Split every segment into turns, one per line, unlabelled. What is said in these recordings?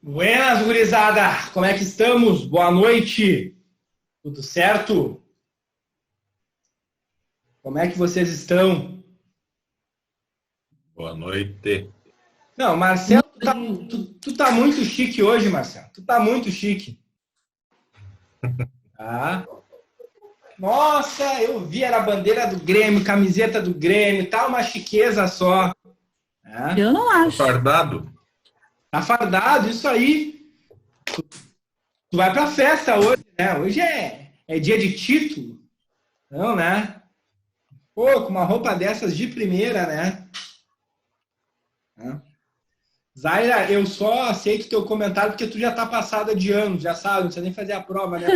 Buenas, gurizada! Como é que estamos? Boa noite! Tudo certo? Como é que vocês estão?
Boa noite.
Não, Marcelo, tu tá muito chique hoje, Marcelo. Tu tá muito chique. Tá? Nossa, eu vi, era a bandeira do Grêmio, camiseta do Grêmio, tá uma chiqueza só. Tá?
Eu não acho.
Fardado?
Tá fardado, isso aí. Tu vai pra festa hoje, né? Hoje é dia de título. Não, né? Pô, com uma roupa dessas de primeira, né? Zaira, eu só aceito teu comentário porque tu já tá passada de ano, já sabe, não precisa nem fazer a prova, né?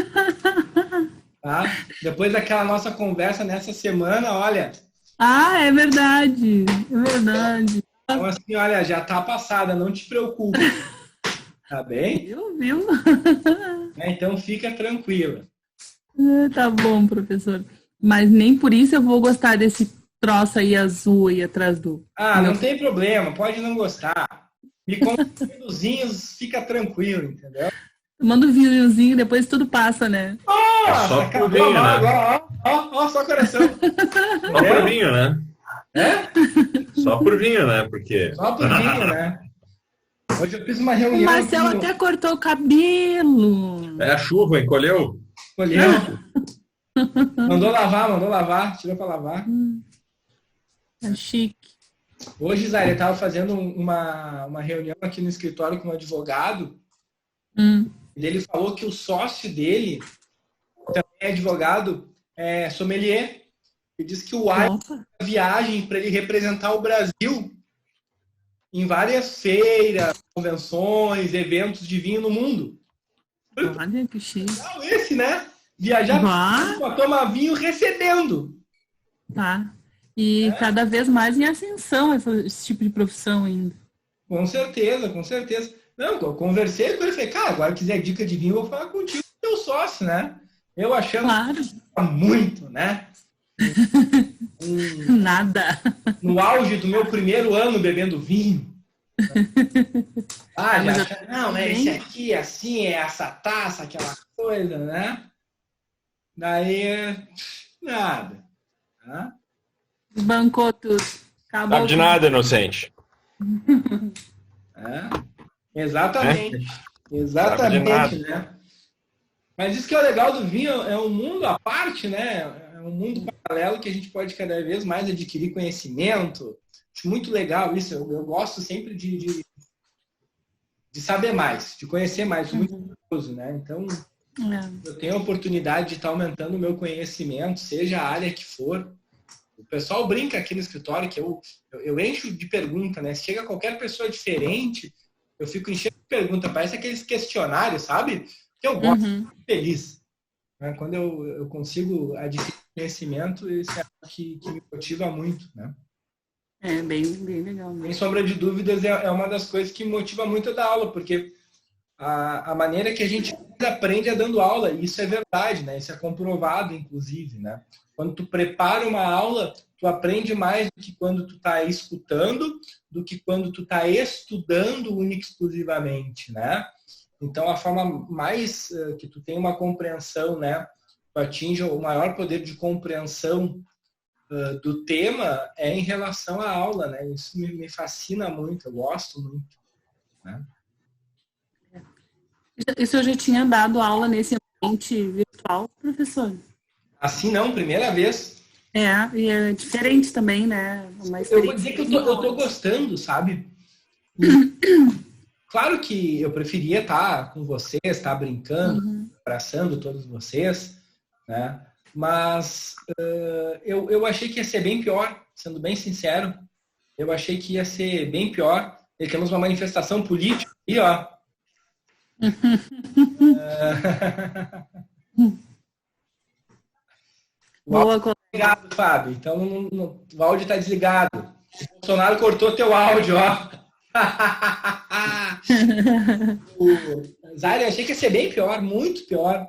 Tá? Depois daquela nossa conversa nessa semana, olha...
Ah, é verdade. É verdade.
Então, assim, olha, já tá passada, não te preocupe. Tá bem?
Viu?
Então fica tranquila.
Tá bom, professor. Mas nem por isso eu vou gostar desse troço aí azul aí atrás do...
Ah, não tem problema, pode não gostar. Me conta os vinhozinhos, fica tranquilo, entendeu?
Tomando vinhozinho, depois tudo passa, né?
Nossa,
só
acabou
pro vinho, né?
agora, ó, só coração.
Só por vinho, né?
É?
Só por vinho, né? Porque...
Só por vinho, né? Hoje eu fiz uma
O
reunião...
Marcelo até cortou o cabelo.
É a chuva, encolheu?
Colheu. Mandou lavar, tirou pra lavar.
É chique.
Hoje, Zé, ele estava fazendo uma reunião aqui no escritório com um advogado. E ele falou que o sócio dele, também é advogado, é sommelier. Ele disse que o viagem para ele representar o Brasil em várias feiras, convenções, eventos de vinho no mundo.
Olha que chique.
Legal esse, né? Viajar para tomar vinho recebendo.
Tá. E cada vez mais em ascensão esse tipo de profissão ainda.
Com certeza, com certeza. Não, eu conversei com ele e falei, cara, agora quiser dica de vinho, eu vou falar contigo, teu sócio, né? Eu achando muito, né?
Nada.
No auge do meu primeiro ano bebendo vinho. Ah, já achando, não, é esse aqui, assim, é essa taça, aquela coisa, né? Daí, nada. Tá?
Bancou tudo. Acabou.
Sabe de nada, inocente.
Exatamente. Exatamente, né? Mas isso que é o legal do vinho, é um mundo à parte, né? É um mundo paralelo que a gente pode cada vez mais adquirir conhecimento. Acho muito legal isso. Eu gosto sempre de saber mais, de conhecer mais. Muito curioso, né? Então, eu tenho a oportunidade de estar aumentando o meu conhecimento, seja a área que for. O pessoal brinca aqui no escritório que eu encho de pergunta, né? Se chega qualquer pessoa diferente, eu fico enchendo de pergunta. Parece aqueles questionários, sabe? Que eu gosto, fico feliz. Né? Quando eu consigo adquirir conhecimento, isso é algo que me motiva muito, né?
É bem legal.
Sem sombra de dúvidas, é uma das coisas que me motiva muito da aula, porque a maneira que a gente aprende é dando aula, e isso é verdade, né? Isso é comprovado, inclusive, né? Quando tu prepara uma aula, tu aprende mais do que quando tu está escutando, do que quando tu está estudando única e exclusivamente, né? Então, a forma mais que tu tem uma compreensão, né? Tu atinge o maior poder de compreensão do tema é em relação à aula, né? Isso me fascina muito, eu gosto muito, né?
Isso eu já tinha dado aula nesse ambiente virtual, professor?
Assim não, primeira vez.
E é diferente também, né?
Eu vou dizer que eu tô gostando, sabe? Claro que eu preferia estar com vocês, estar brincando, abraçando todos vocês, né? Mas eu achei que ia ser bem pior, sendo bem sincero. Eu achei que ia ser bem pior. E temos uma manifestação política aí, ó. O áudio tá desligado, Fábio. Então o áudio está desligado. O Bolsonaro cortou teu áudio, ó. Zaire, achei que ia ser bem pior, muito pior.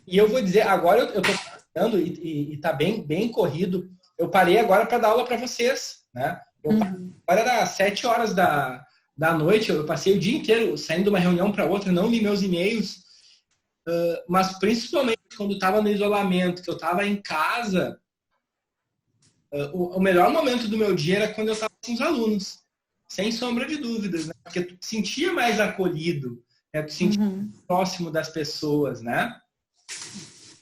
E eu vou dizer, agora eu tô falando e tá bem corrido. Eu parei agora para dar aula para vocês, né? Agora era 7 horas da noite, eu passei o dia inteiro saindo de uma reunião para outra, não li meus e-mails, mas principalmente quando estava no isolamento, que eu estava em casa, o melhor momento do meu dia era quando eu estava com os alunos, sem sombra de dúvidas, né? Porque tu te sentia mais acolhido, né? Tu te sentia próximo das pessoas, né?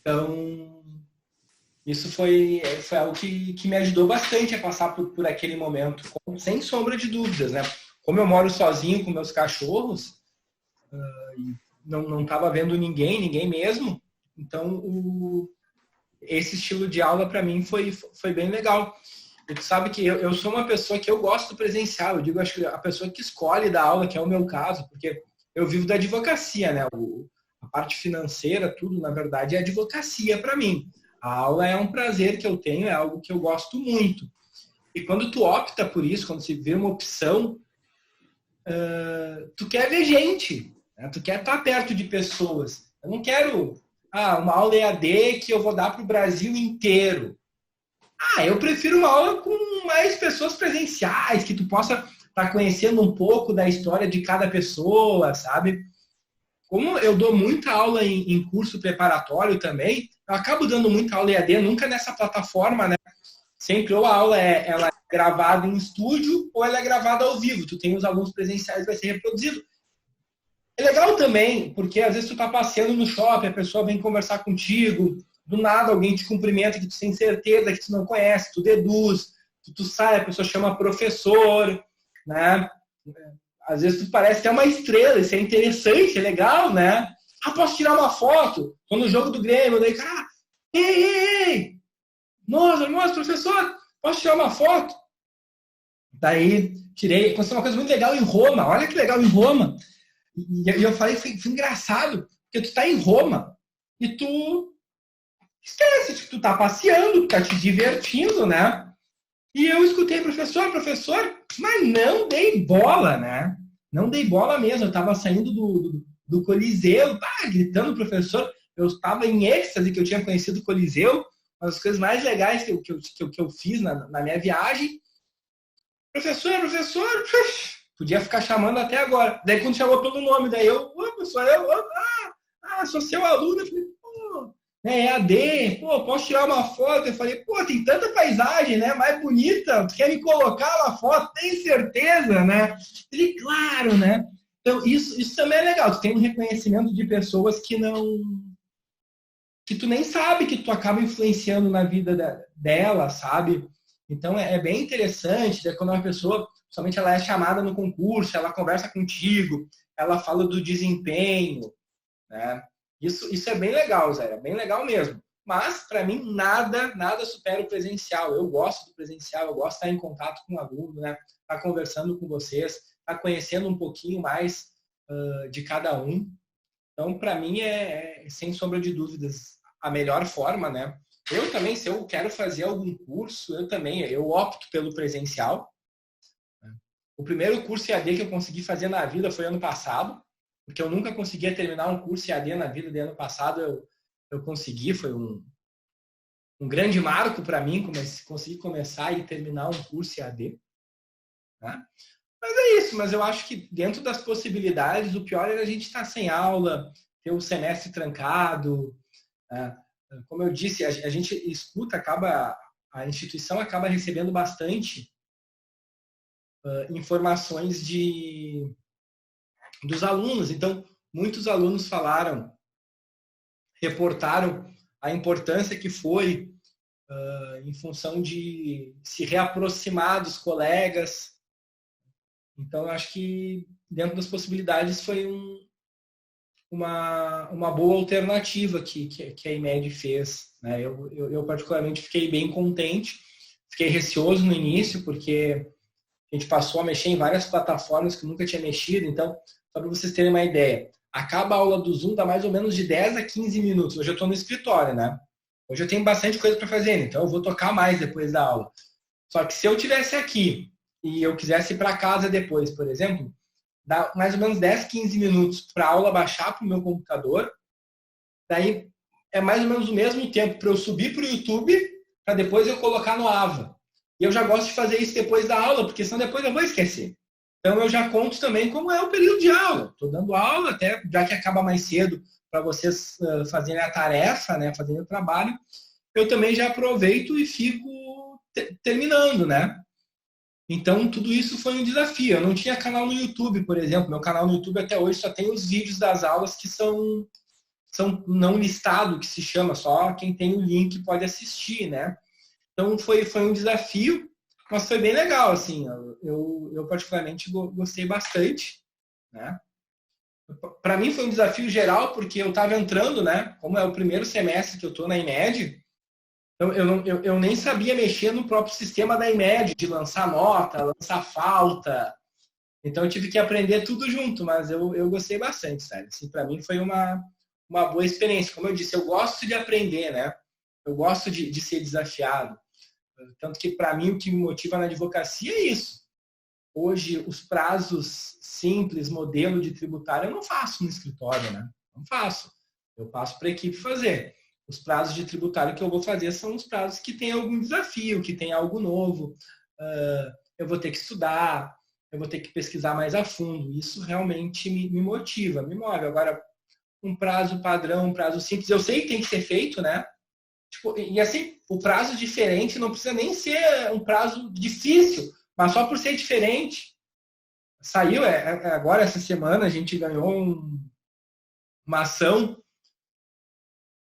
Então, isso foi algo que me ajudou bastante a passar por aquele momento, sem sombra de dúvidas, né? Como eu moro sozinho com meus cachorros, não estava vendo ninguém mesmo, então esse estilo de aula para mim foi bem legal. E tu sabe que eu sou uma pessoa que eu gosto do presencial, eu digo, acho que a pessoa que escolhe dar aula, que é o meu caso, porque eu vivo da advocacia, né? A parte financeira, tudo, na verdade, é advocacia para mim. A aula é um prazer que eu tenho, é algo que eu gosto muito. E quando tu opta por isso, quando se vê uma opção, tu quer ver gente, né? Tu quer estar perto de pessoas. Eu não quero uma aula EAD que eu vou dar para o Brasil inteiro. Eu prefiro uma aula com mais pessoas presenciais, que tu possa estar conhecendo um pouco da história de cada pessoa, sabe? Como eu dou muita aula em curso preparatório também, eu acabo dando muita aula EAD, nunca nessa plataforma, né? Sempre ou a aula ela é gravada em estúdio ou ela é gravada ao vivo. Tu tem os alunos presenciais, vai ser reproduzido. É legal também, porque às vezes tu tá passeando no shopping, a pessoa vem conversar contigo, do nada alguém te cumprimenta que tu tem certeza que tu não conhece, tu deduz, tu sai, a pessoa chama professor, né? Às vezes tu parece até uma estrela, isso é interessante, é legal, né? Posso tirar uma foto? Tô no jogo do Grêmio, daí, cara, ei! Nossa, professor, posso tirar uma foto? Daí, tirei, aconteceu uma coisa muito legal em Roma, olha que legal em Roma. E eu falei, foi engraçado, porque tu tá em Roma e tu esquece que tu tá passeando, tu tá te divertindo, né? E eu escutei, professor, mas não dei bola, né? Não dei bola mesmo, eu tava saindo do Coliseu, gritando professor, eu estava em êxtase que eu tinha conhecido o Coliseu, uma das coisas mais legais que eu fiz na minha viagem. Professor, podia ficar chamando até agora. Daí quando chamou pelo nome, daí professor, sou seu aluno, eu falei, EAD, posso tirar uma foto? Eu falei, tem tanta paisagem, né, mais bonita, tu quer me colocar uma foto? Tem certeza, né? Ele, claro, né? Então, isso também é legal, tu tem um reconhecimento de pessoas que tu nem sabe que tu acaba influenciando na vida dela, sabe? Então, é bem interessante, né, quando uma pessoa, somente ela é chamada no concurso, ela conversa contigo, ela fala do desempenho, né? Isso é bem legal, Zé, é bem legal mesmo. Mas, para mim, nada supera o presencial. Eu gosto do presencial, eu gosto de estar em contato com o aluno, né? Estar conversando com vocês, estar conhecendo um pouquinho mais de cada um. Então, para mim, sem sombra de dúvidas, a melhor forma, né? Eu também, se eu quero fazer algum curso, eu opto pelo presencial. O primeiro curso EAD que eu consegui fazer na vida foi ano passado, porque eu nunca conseguia terminar um curso EAD na vida. De ano passado eu consegui, foi um grande marco para mim, conseguir começar e terminar um curso EAD. Né? Mas é isso, mas eu acho que dentro das possibilidades, o pior era a gente estar sem aula, ter o semestre trancado. Né? Como eu disse, a gente escuta, a instituição acaba recebendo bastante informações dos alunos. Então, muitos alunos reportaram a importância que foi em função de se reaproximar dos colegas. Então, eu acho que dentro das possibilidades foi uma boa alternativa que a IMED fez. Né? Eu particularmente fiquei bem contente, fiquei receoso no início, porque a gente passou a mexer em várias plataformas que nunca tinha mexido. Então, só para vocês terem uma ideia, acaba a aula do Zoom, dá mais ou menos de 10 a 15 minutos. Hoje eu estou no escritório, né? Hoje eu tenho bastante coisa para fazer, então eu vou tocar mais depois da aula. Só que se eu estivesse aqui e eu quisesse ir para casa depois, por exemplo, dá mais ou menos 10, 15 minutos para a aula baixar para o meu computador. Daí é mais ou menos o mesmo tempo para eu subir para o YouTube, para depois eu colocar no AVA. E eu já gosto de fazer isso depois da aula, porque senão depois eu vou esquecer. Então, eu já conto também como é o período de aula. Estou dando aula, até já que acaba mais cedo para vocês fazerem a tarefa, né, fazerem o trabalho, eu também já aproveito e fico terminando, né? Então, tudo isso foi um desafio. Eu não tinha canal no YouTube, por exemplo. Meu canal no YouTube até hoje só tem os vídeos das aulas que são não listado, que se chama, só quem tem o link pode assistir, né? Então, foi um desafio, mas foi bem legal, assim. Eu particularmente gostei bastante, né? Para mim foi um desafio geral, porque eu estava entrando, né? Como é o primeiro semestre que eu estou na IMED, eu nem sabia mexer no próprio sistema da IMED, de lançar nota, lançar falta. Então, eu tive que aprender tudo junto, mas eu gostei bastante, sabe? Assim, para mim foi uma boa experiência. Como eu disse, eu gosto de aprender, né? Eu gosto de ser desafiado. Tanto que, para mim, o que me motiva na advocacia é isso. Hoje, os prazos simples, modelo de tributário, eu não faço no escritório, né? Não faço. Eu passo para a equipe fazer. Os prazos de tributário que eu vou fazer são os prazos que tem algum desafio, que tem algo novo. Eu vou ter que estudar, eu vou ter que pesquisar mais a fundo. Isso realmente me motiva, me move. Agora, um prazo padrão, um prazo simples, eu sei que tem que ser feito, né? Tipo, e assim, o prazo diferente não precisa nem ser um prazo difícil, mas só por ser diferente. Saiu, agora essa semana a gente ganhou uma ação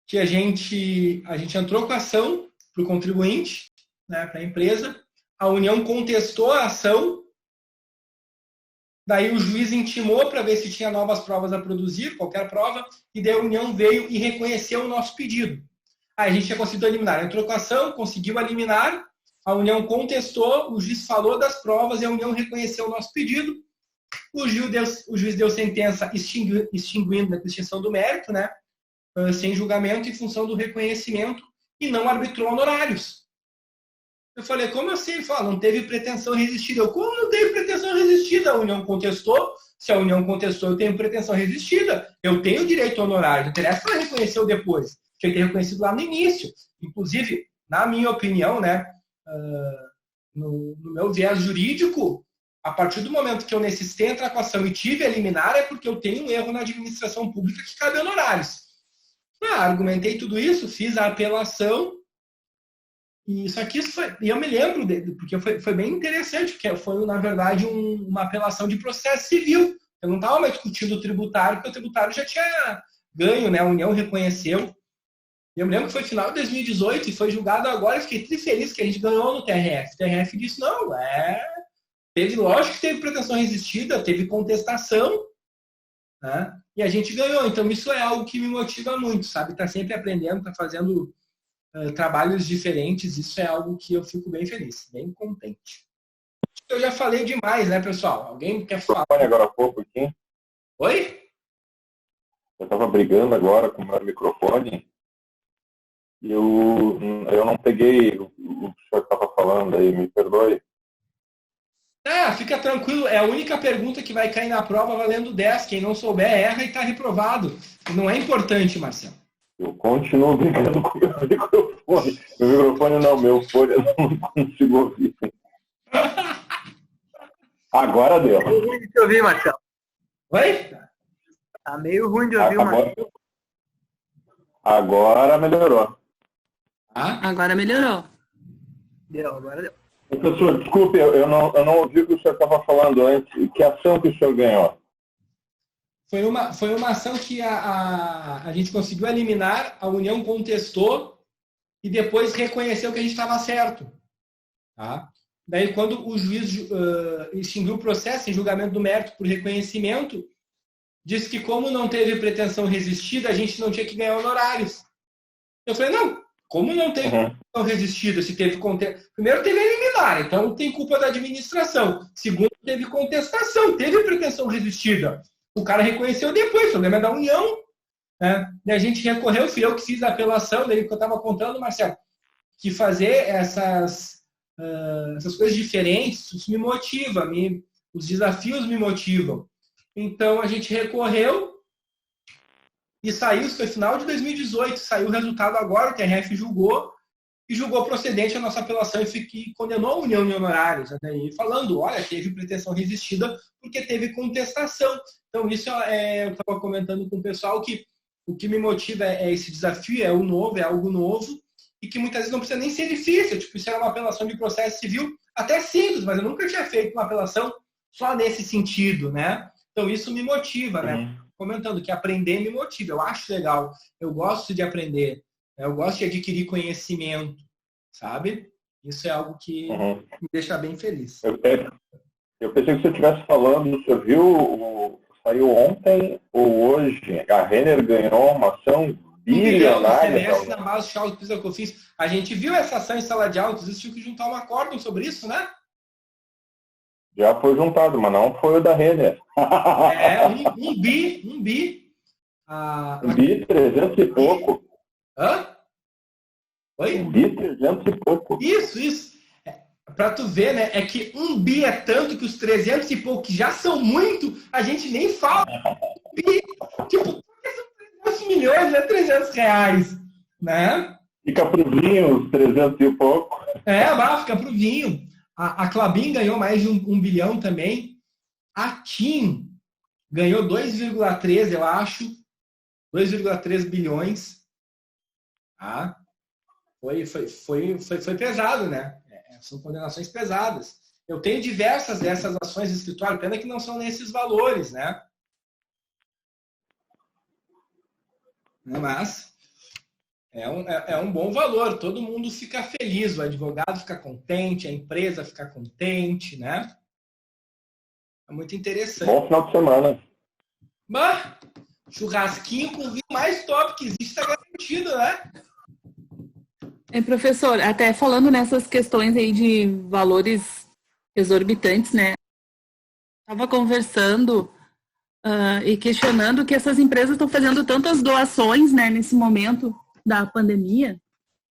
que a gente entrou com a ação para o contribuinte, né, para a empresa, a União contestou a ação, daí o juiz intimou para ver se tinha novas provas a produzir, qualquer prova, e daí a União veio e reconheceu o nosso pedido. Aí a gente tinha conseguido eliminar. Entrou com a ação, conseguiu eliminar, a União contestou, o juiz falou das provas e a União reconheceu o nosso pedido. O juiz deu sentença extinguindo a extinção do mérito, né? Sem julgamento em função do reconhecimento e não arbitrou honorários. Eu falei, como assim? Ele falou, não teve pretensão resistida. Como não teve pretensão resistida? A União contestou. Se a União contestou, eu tenho pretensão resistida. Eu tenho direito ao honorário. Não interessa se ela reconheceu depois. Tinha que ter reconhecido lá no início. Inclusive, na minha opinião, né, no meu viés jurídico, a partir do momento que eu necessitei entrar com a ação e tive a liminar, é porque eu tenho um erro na administração pública que cabe honorários. Argumentei tudo isso, fiz a apelação, e só que isso foi, e eu me lembro, porque foi bem interessante, porque foi, na verdade, uma apelação de processo civil. Eu não estava mais discutindo o tributário, porque o tributário já tinha ganho, né? A União reconheceu. E eu me lembro que foi final de 2018 e foi julgado agora, e fiquei muito feliz que a gente ganhou no TRF. O TRF disse, não, lógico que teve pretensão resistida, teve contestação, né? E a gente ganhou. Então, isso é algo que me motiva muito, sabe? Tá sempre aprendendo, tá fazendo trabalhos diferentes. Isso é algo que eu fico bem feliz, bem contente. Eu já falei demais, né, pessoal? Alguém quer falar?
Agora há pouco aqui.
Oi?
Eu estava brigando agora com o meu microfone e eu não peguei o que o senhor estava falando aí, me perdoe.
Fica tranquilo. É a única pergunta que vai cair na prova valendo 10. Quem não souber, erra e está reprovado. Não é importante, Marcelo.
Eu continuo brigando com o meu microfone. Meu microfone não, meu fone, eu não consigo ouvir. Agora deu.
Tá meio ruim de te ouvir, Marcelo.
Oi?
Tá meio ruim de ouvir, Marcelo.
Agora melhorou.
Agora melhorou.
Agora deu.
Professor, desculpe, eu não ouvi o que o senhor estava falando antes. Que ação que o senhor ganhou?
Foi uma ação que a gente conseguiu eliminar, a União contestou e depois reconheceu que a gente estava certo. Tá? Daí, quando o juiz extinguiu o processo em julgamento do mérito por reconhecimento, disse que como não teve pretensão resistida, a gente não tinha que ganhar honorários. Eu falei, não, como não teve pretensão resistida, se teve primeiro teve eliminar, então tem culpa da administração. Segundo, teve contestação, teve pretensão resistida. O cara reconheceu depois, o problema é da União. Né? E a gente recorreu, fui eu que fiz a apelação, daí que eu estava contando, Marcelo, que fazer essas coisas diferentes, isso me motiva, os desafios me motivam. Então, a gente recorreu e saiu, isso foi final de 2018, saiu o resultado agora, o TRF julgou, e julgou procedente a nossa apelação e condenou a União de Honorários, né? E falando, olha, teve pretensão resistida porque teve contestação. Então, isso eu estava comentando com o pessoal que o que me motiva é esse desafio, é o novo, é algo novo, e que muitas vezes não precisa nem ser difícil. Tipo, isso era uma apelação de processo civil até simples, mas eu nunca tinha feito uma apelação só nesse sentido, né? Então, isso me motiva, né? Comentando que aprender me motiva. Eu acho legal. Eu gosto de aprender. Eu gosto de adquirir conhecimento, sabe? Isso é algo que me deixa bem feliz.
Eu pensei que você estivesse falando, você viu, saiu ontem ou hoje, a Renner ganhou uma ação bilionária.
Na base de cálculo que eu fiz. A gente viu essa ação em sala de aula, vocês tinham que juntar um acórdão sobre isso, né?
Já foi juntado, mas não foi o da Renner.
Um bi.
Um bi, 300 e pouco.
Hã? Oi?
Um bi, 300 e pouco.
Isso. Pra tu ver, né? É que um bi é tanto que os 300 e pouco, que já são muito, a gente nem fala. Bi, tipo, 300 milhões, não é 300 reais, né?
Fica pro vinho os 300 e pouco.
Fica pro vinho. A Klabin ganhou mais de 1 bilhão também. A TIM ganhou 2,3, eu acho. 2,3 bilhões. Tá? Foi pesado, né? São condenações pesadas. Eu tenho diversas dessas ações de escritório, pena que não são nesses valores, né? Mas é um bom valor, todo mundo fica feliz, o advogado fica contente, a empresa fica contente, né? É muito interessante.
Bom final de semana.
Mas, churrasquinho com vinho mais top que existe está garantido, né?
Professor, até falando nessas questões aí de valores exorbitantes, né? Estava conversando e questionando que essas empresas estão fazendo tantas doações, né, nesse momento da pandemia.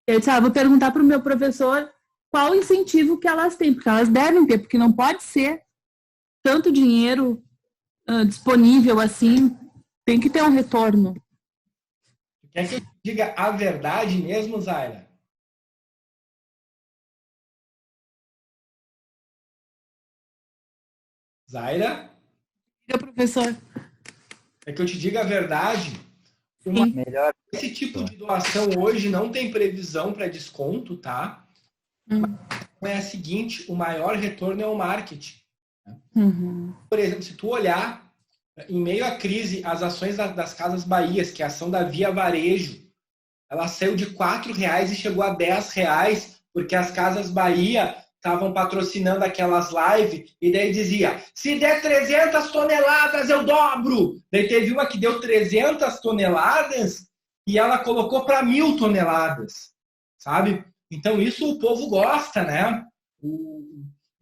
Eu disse, vou perguntar para o meu professor qual o incentivo que elas têm, porque elas devem ter, porque não pode ser tanto dinheiro disponível assim, tem que ter um retorno.
Quer que eu diga a verdade mesmo, Zaira? Zaira?
Professor.
É que eu te diga a verdade. Esse tipo de doação hoje não tem previsão para desconto, tá? Mas é a seguinte, o maior retorno é o marketing. Por exemplo, se tu olhar, em meio à crise, as ações das Casas Bahias, que é a ação da Via Varejo, ela saiu de R$4 e chegou a R$10, porque as Casas Bahia estavam patrocinando aquelas lives, e daí dizia, se der 300 toneladas, eu dobro. Daí teve uma que deu 300 toneladas e ela colocou para 1.000 toneladas, sabe? Então, isso o povo gosta, né?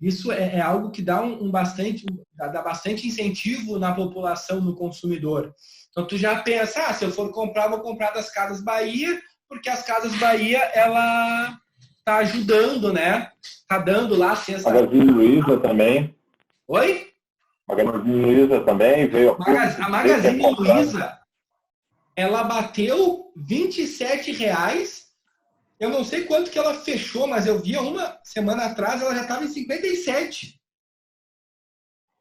Isso é algo que dá dá bastante incentivo na população, no consumidor. Então, tu já pensa, se eu for comprar, vou comprar das Casas Bahia, porque as Casas Bahia, ela tá ajudando, né? Tá dando lá cesta.
Magazine Luiza também.
Oi?
Magazine Luiza também veio.
A Magazine Luiza, ela bateu R$27. Eu não sei quanto que ela fechou, mas eu vi uma semana atrás, ela já estava em 57.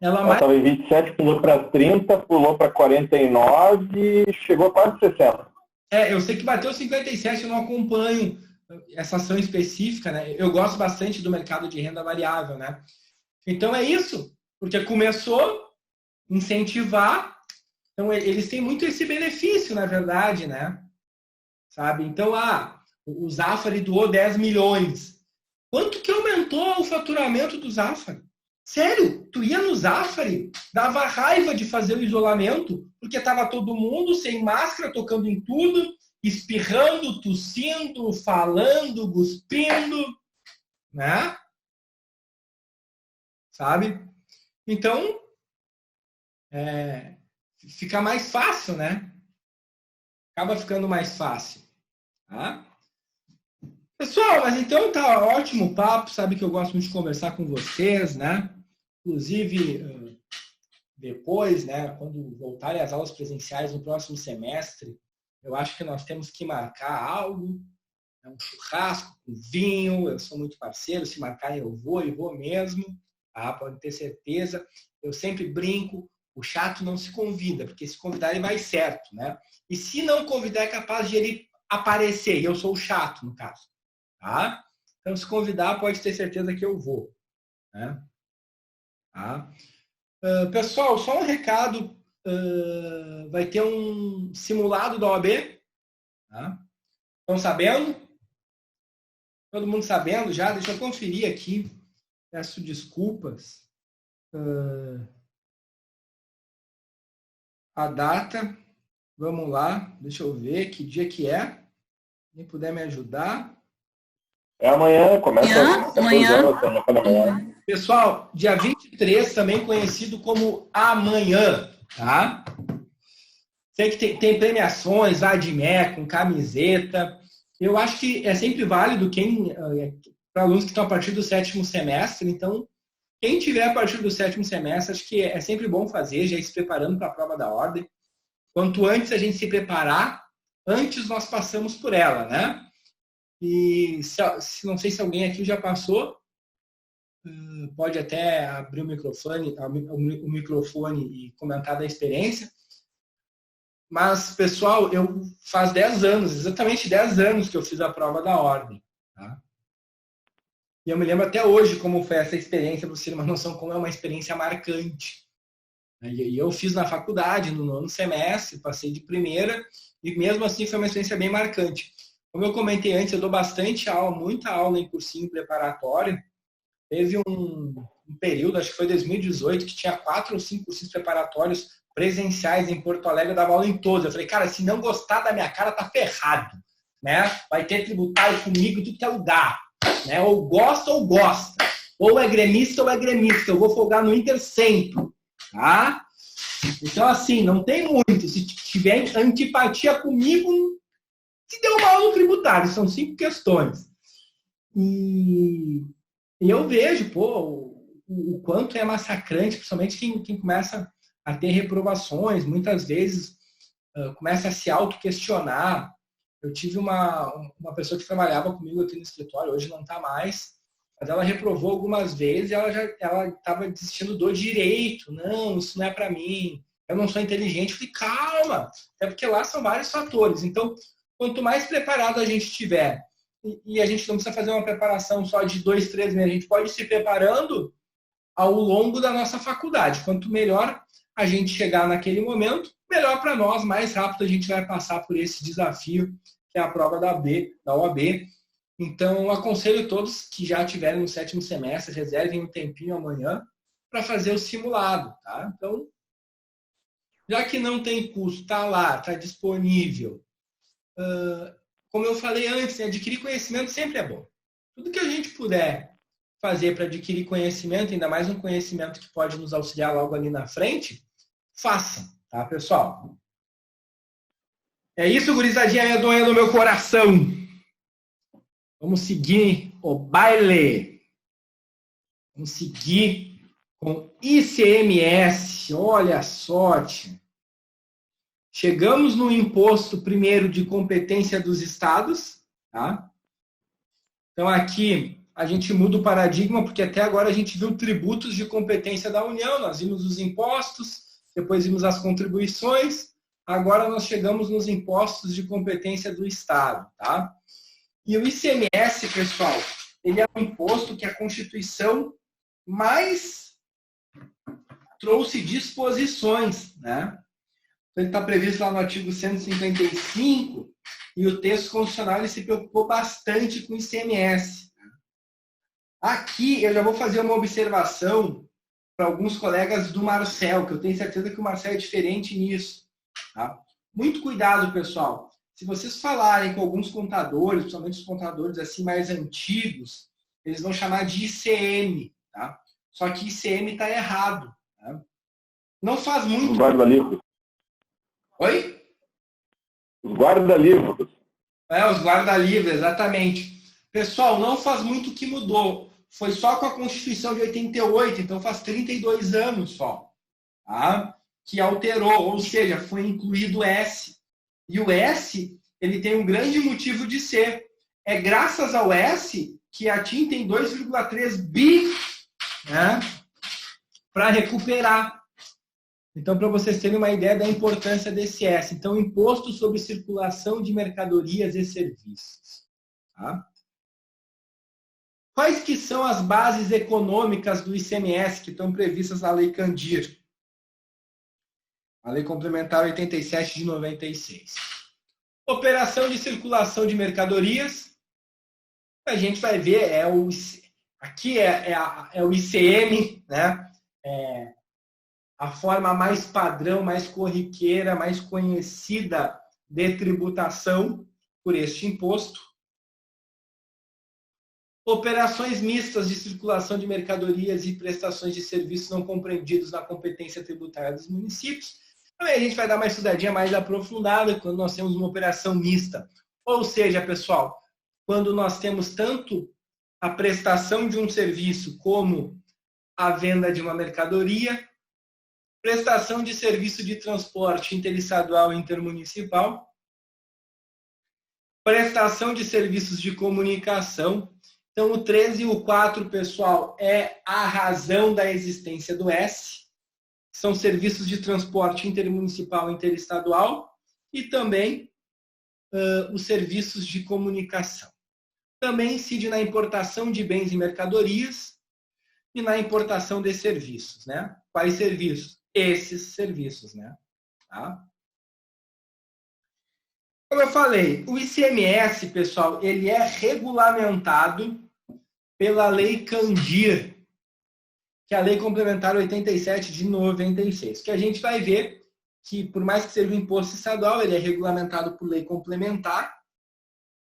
Ela estava em 27, pulou para 30, pulou para 49 e chegou a quase 60.
Eu sei que bateu 57, eu não acompanho essa ação específica, né? Eu gosto bastante do mercado de renda variável, né? Então é isso, porque começou a incentivar, então eles têm muito esse benefício, na verdade, né? Sabe? Então, o Zafari doou 10 milhões. Quanto que aumentou o faturamento do Zafari? Sério, tu ia no Zafari, dava raiva de fazer o isolamento, porque estava todo mundo sem máscara, tocando em tudo, espirrando, tossindo, falando, cuspindo, né? Sabe? Então, fica mais fácil, né? Acaba ficando mais fácil. Tá? Pessoal, mas então tá ótimo o papo, sabe que eu gosto muito de conversar com vocês, né? Inclusive, depois, né, quando voltarem as aulas presenciais no próximo semestre, eu acho que nós temos que marcar algo, É um churrasco com vinho, eu sou muito parceiro, se marcarem eu vou e vou mesmo, tá? Pode ter certeza. Eu sempre brinco, o chato não se convida, porque se convidar ele vai certo, né? E se não convidar é capaz de ele aparecer, e eu sou o chato, no caso, tá? Então, se convidar, pode ter certeza que eu vou, né? Tá? Pessoal, só um recado, vai ter um simulado da OAB, tá? Estão sabendo? Todo mundo sabendo já? Deixa eu conferir aqui. Peço desculpas. A data. Vamos lá. Deixa eu ver que dia que é. Quem puder me ajudar.
É amanhã, começa
amanhã.
Amanhã.
Pessoal, dia 23, também conhecido como amanhã, tá? Sei que tem premiações, Admé, com camiseta. Eu acho que é sempre válido para alunos que estão a partir do 7º semestre. Então, quem tiver a partir do 7º semestre, acho que é sempre bom fazer, já ir se preparando para a prova da ordem. Quanto antes a gente se preparar, antes nós passamos por ela, né? E não sei se alguém aqui já passou, pode até abrir o microfone e comentar da experiência. Mas, pessoal, faz 10 anos, exatamente 10 anos que eu fiz a prova da ordem. Tá? E eu me lembro até hoje como foi essa experiência, para você ter uma noção como é uma experiência marcante. E eu fiz na faculdade, no 9º semestre, passei de primeira, e mesmo assim foi uma experiência bem marcante. Como eu comentei antes, eu dou bastante aula, muita aula em cursinho preparatório. Teve um período, acho que foi 2018, que tinha 4 ou 5 cursinhos preparatórios presenciais em Porto Alegre, eu dava aula em todos. Eu falei, cara, se não gostar da minha cara, tá ferrado. Né? Vai ter tributário comigo em tudo que é lugar. Né? Ou gosta ou gosta. Ou é gremista ou é gremista. Eu vou folgar no Inter sempre. Tá? Então, assim, não tem muito. Se tiver antipatia comigo, se deu uma aula no tributário. São 5 questões. E eu vejo, o quanto é massacrante, principalmente quem começa a ter reprovações, muitas vezes começa a se auto-questionar. Eu tive uma pessoa que trabalhava comigo aqui no escritório, hoje não está mais, mas ela reprovou algumas vezes e ela estava desistindo do direito. Não, isso não é para mim, eu não sou inteligente. Eu falei, calma, até porque lá são vários fatores. Então, quanto mais preparado a gente tiver, e a gente não precisa fazer uma preparação só de 2, 3 meses, a gente pode ir se preparando ao longo da nossa faculdade. Quanto melhor a gente chegar naquele momento, melhor para nós, mais rápido a gente vai passar por esse desafio, que é a prova da OAB. Então, eu aconselho todos que já estiverem no 7º semestre, reservem um tempinho amanhã para fazer o simulado. Tá? Então, já que não tem custo, está lá, está disponível. Como eu falei antes, adquirir conhecimento sempre é bom. Tudo que a gente puder fazer para adquirir conhecimento, ainda mais um conhecimento que pode nos auxiliar logo ali na frente, façam, tá, pessoal? É isso, gurizadinha medonha do meu coração. Vamos seguir o baile. Vamos seguir com ICMS. Olha a sorte. Chegamos no imposto primeiro de competência dos estados, tá? Então aqui a gente muda o paradigma, porque até agora a gente viu tributos de competência da União, nós vimos os impostos, depois vimos as contribuições, agora nós chegamos nos impostos de competência do estado, tá? E o ICMS, pessoal, ele é um imposto que a Constituição mais trouxe disposições, né? Ele está previsto lá no artigo 155 e o texto constitucional ele se preocupou bastante com o ICMS. Aqui eu já vou fazer uma observação para alguns colegas do Marcel, que eu tenho certeza que o Marcel é diferente nisso. Tá? Muito cuidado, pessoal. Se vocês falarem com alguns contadores, principalmente os contadores assim mais antigos, eles vão chamar de ICM. Tá? Só que ICM está errado. Tá? Não faz muito...
Guarda-livros.
Oi?
Os guarda-livros.
Os guarda-livros, exatamente. Pessoal, não faz muito que mudou. Foi só com a Constituição de 88, então faz 32 anos só, tá? Que alterou, ou seja, foi incluído o S. E o S, ele tem um grande motivo de ser. é graças ao S que a TIM tem 2,3 bi, né, para recuperar. Então, para vocês terem uma ideia da importância desse S. Então, Imposto sobre Circulação de Mercadorias e Serviços. Tá? Quais que são as bases econômicas do ICMS que estão previstas na Lei Candir? A Lei Complementar 87 de 96. Operação de circulação de mercadorias. A gente vai ver, aqui é o ICM, né? A forma mais padrão, mais corriqueira, mais conhecida de tributação por este imposto. Operações mistas de circulação de mercadorias e prestações de serviços não compreendidos na competência tributária dos municípios. Aí a gente vai dar uma estudadinha mais aprofundada quando nós temos uma operação mista. Ou seja, pessoal, quando nós temos tanto a prestação de um serviço como a venda de uma mercadoria, prestação de serviço de transporte interestadual e intermunicipal, prestação de serviços de comunicação. Então, o 13 e o 4, pessoal, é a razão da existência do S. São serviços de transporte intermunicipal e interestadual e também os serviços de comunicação. Também incide na importação de bens e mercadorias e na importação de serviços, né? Quais serviços? Esses serviços, né? Tá? Como eu falei, o ICMS, pessoal, ele é regulamentado pela Lei Candir, que é a Lei Complementar 87 de 96. Que a gente vai ver que, por mais que seja um imposto estadual, ele é regulamentado por lei complementar,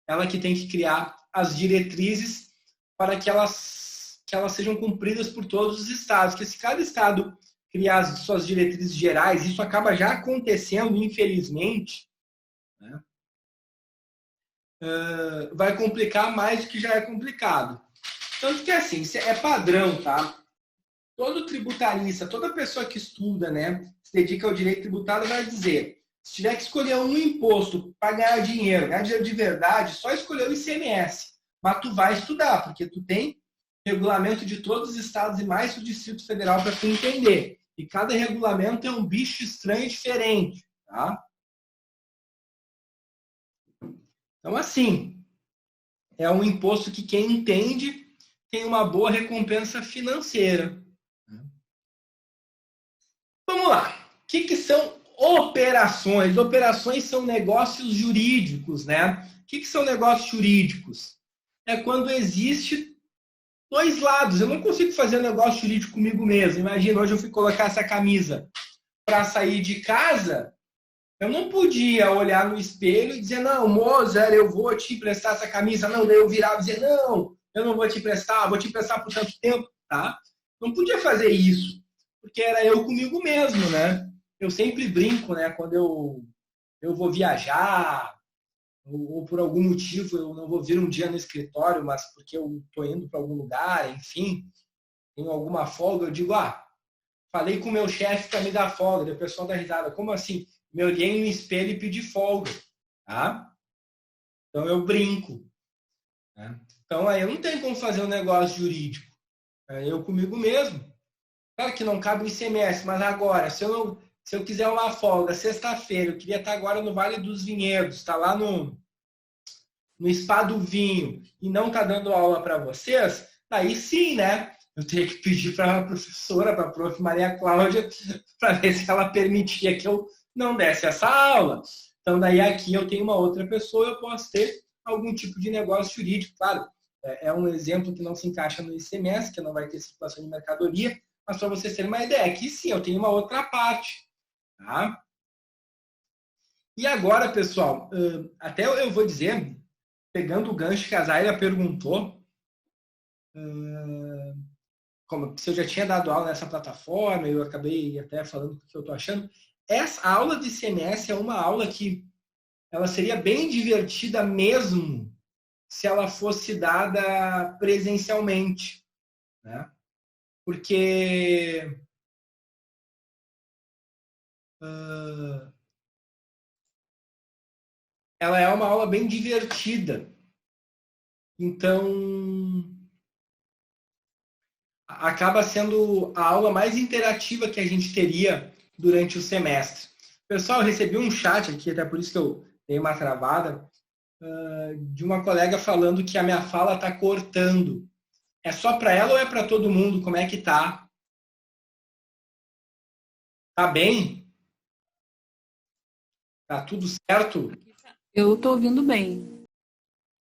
ela que tem que criar as diretrizes para que elas sejam cumpridas por todos os estados. Porque se cada estado criar as suas diretrizes gerais, isso acaba já acontecendo, infelizmente, né? Vai complicar mais do que já é complicado. Tanto que, assim, é padrão, tá? Todo tributarista, toda pessoa que estuda, né, se dedica ao direito tributário, vai dizer, se tiver que escolher um imposto para ganhar dinheiro de verdade, só escolher o ICMS. Mas tu vai estudar, porque tu tem regulamento de todos os estados e mais o Distrito Federal para tu entender. E cada regulamento é um bicho estranho e diferente, tá? Então, assim, é um imposto que quem entende tem uma boa recompensa financeira. Vamos lá. O que são operações? Operações são negócios jurídicos, né? O que são negócios jurídicos? É quando existe dois lados. Eu não consigo fazer um negócio jurídico comigo mesmo. Imagina, hoje eu fui colocar essa camisa para sair de casa. Eu não podia olhar no espelho e dizer, não, Mozart, eu vou te emprestar essa camisa. Não, daí eu virava e dizer, não, eu não vou te emprestar, vou te emprestar por tanto tempo, tá? Não podia fazer isso, porque era eu comigo mesmo, né? Eu sempre brinco, né? Quando eu vou viajar, ou por algum motivo eu não vou vir um dia no escritório, mas porque eu estou indo para algum lugar, enfim, tenho alguma folga, eu digo, falei com o meu chefe para me dar folga. E o pessoal dá risada, como assim? Me olhei no espelho e pedi folga, tá? Então eu brinco, né? Então aí eu não tenho como fazer um negócio jurídico, é eu comigo mesmo. Claro que não cabe o ICMS, mas agora, se eu quiser uma folga, sexta-feira, eu queria estar agora no Vale dos Vinhedos, tá lá no Spa do Vinho e não tá dando aula para vocês, aí sim, né? Eu teria que pedir para a professora, para a prof. Maria Cláudia, para ver se ela permitia que eu não desse essa aula. Então, daí aqui eu tenho uma outra pessoa, eu posso ter algum tipo de negócio jurídico. Claro, é um exemplo que não se encaixa no ICMS, que não vai ter circulação de mercadoria, mas para vocês terem uma ideia, aqui sim, eu tenho uma outra parte. Tá? E agora, pessoal, até eu vou dizer, pegando o gancho que a Zaira perguntou, se eu já tinha dado aula nessa plataforma, eu acabei até falando o que eu estou achando. Essa aula de ICMS é uma aula que ela seria bem divertida mesmo se ela fosse dada presencialmente, né? Porque ela é uma aula bem divertida. Então, acaba sendo a aula mais interativa que a gente teria durante o semestre. Pessoal, eu recebi um chat aqui, até por isso que eu dei uma travada, de uma colega falando que a minha fala está cortando. É só para ela ou é para todo mundo? Como é que tá? Tá bem? Tá tudo certo?
Eu estou ouvindo bem.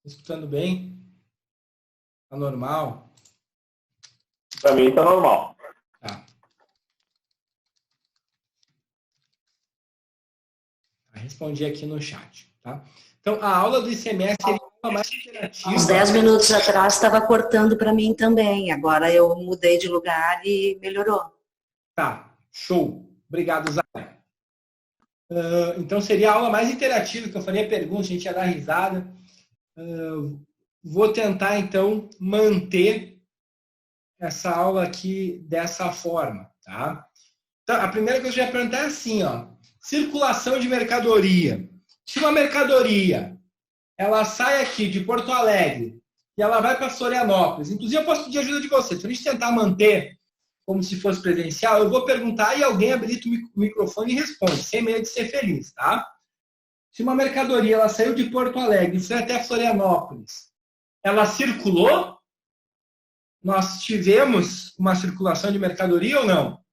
Escutando bem? Tá normal?
Para mim tá normal.
Tá. Respondi aqui no chat, tá? Então, a aula do ICMS é a mais interativa.
Uns 10 minutos atrás estava cortando para mim também. Agora eu mudei de lugar e melhorou.
Tá, show. Obrigado, Zaya. Então, seria a aula mais interativa, que eu faria perguntas, a gente ia dar risada. Vou tentar, então, manter essa aula aqui dessa forma, tá? Então, a primeira coisa que eu já ia perguntar é assim, ó. Circulação de mercadoria. Se uma mercadoria, ela sai aqui de Porto Alegre e ela vai para Florianópolis, inclusive eu posso pedir ajuda de vocês, para a gente tentar manter como se fosse presencial, eu vou perguntar e alguém habilita o microfone e responde, sem medo de ser feliz, tá? Se uma mercadoria, ela saiu de Porto Alegre e foi até Florianópolis, ela circulou? Nós tivemos uma circulação de mercadoria ou não?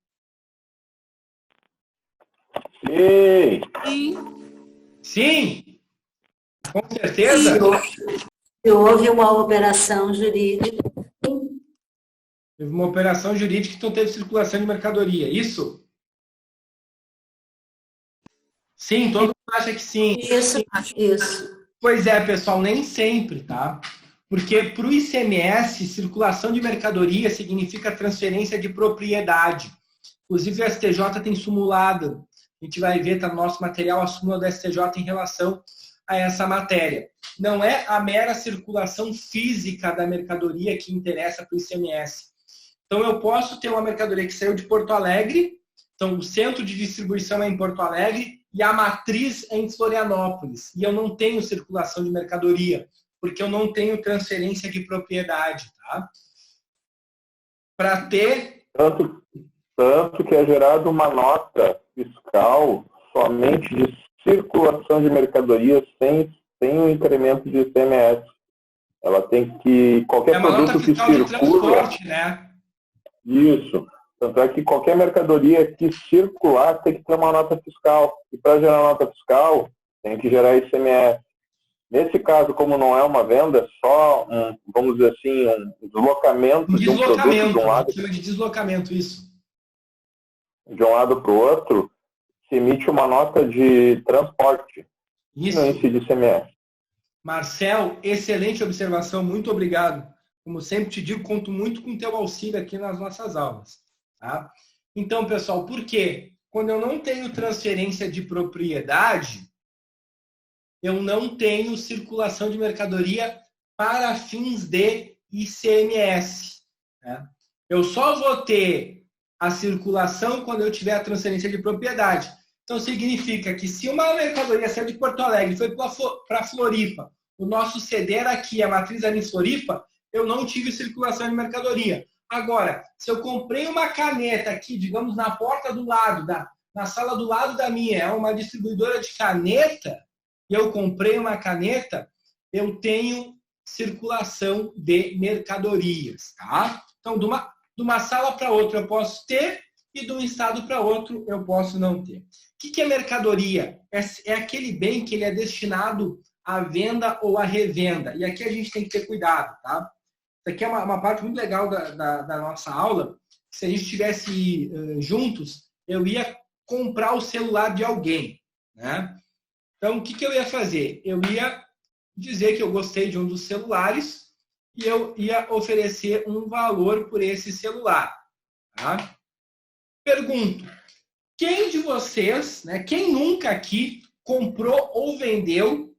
Sim? Com certeza?
Se houve uma operação jurídica.
Teve uma operação jurídica, então teve circulação de mercadoria, isso? Sim, todo mundo acha que sim.
Isso.
Pois é, pessoal, nem sempre, tá? Porque para o ICMS, circulação de mercadoria significa transferência de propriedade. Inclusive, o STJ tem simulado. A gente vai ver, tá no nosso material, a súmula do STJ em relação a essa matéria. Não é a mera circulação física da mercadoria que interessa para o ICMS. Então, eu posso ter uma mercadoria que saiu de Porto Alegre, então o centro de distribuição é em Porto Alegre e a matriz é em Florianópolis. E eu não tenho circulação de mercadoria, porque eu não tenho transferência de propriedade, tá? Para ter...
Tanto que é gerada uma nota fiscal somente de circulação de mercadorias sem o incremento de ICMS. Ela tem que... Qualquer produto que circula...
Transporte, né?
Isso. Tanto é que qualquer mercadoria que circular tem que ter uma nota fiscal. E para gerar nota fiscal, tem que gerar ICMS. Nesse caso, como não é uma venda, é só, vamos dizer assim, um deslocamento de um produto de um lado.
De deslocamento, isso.
De um lado para o outro, se emite uma nota de transporte.
Isso.
Não incide ICMS.
Marcel, excelente observação, muito obrigado. Como sempre te digo, conto muito com o teu auxílio aqui nas nossas aulas. Tá? Então, pessoal, por quê? Quando eu não tenho transferência de propriedade, eu não tenho circulação de mercadoria para fins de ICMS. Né? Eu só vou ter a circulação quando eu tiver a transferência de propriedade. Então, significa que se uma mercadoria saiu de Porto Alegre e foi para Floripa, o nosso CD era aqui, a matriz era em Floripa, eu não tive circulação de mercadoria. Agora, se eu comprei uma caneta aqui, digamos, na porta do lado, na sala do lado da minha, é uma distribuidora de caneta, e eu comprei uma caneta, eu tenho circulação de mercadorias, tá? Então, de uma sala para outra eu posso ter, e de um estado para outro eu posso não ter. O que é mercadoria? É aquele bem que ele é destinado à venda ou à revenda. E aqui a gente tem que ter cuidado, tá? Isso aqui é uma parte muito legal da nossa aula. Se a gente estivesse juntos, eu ia comprar o celular de alguém, né? Então, o que eu ia fazer? Eu ia dizer que eu gostei de um dos celulares e eu ia oferecer um valor por esse celular, tá? Pergunto, quem de vocês, né, quem nunca aqui comprou ou vendeu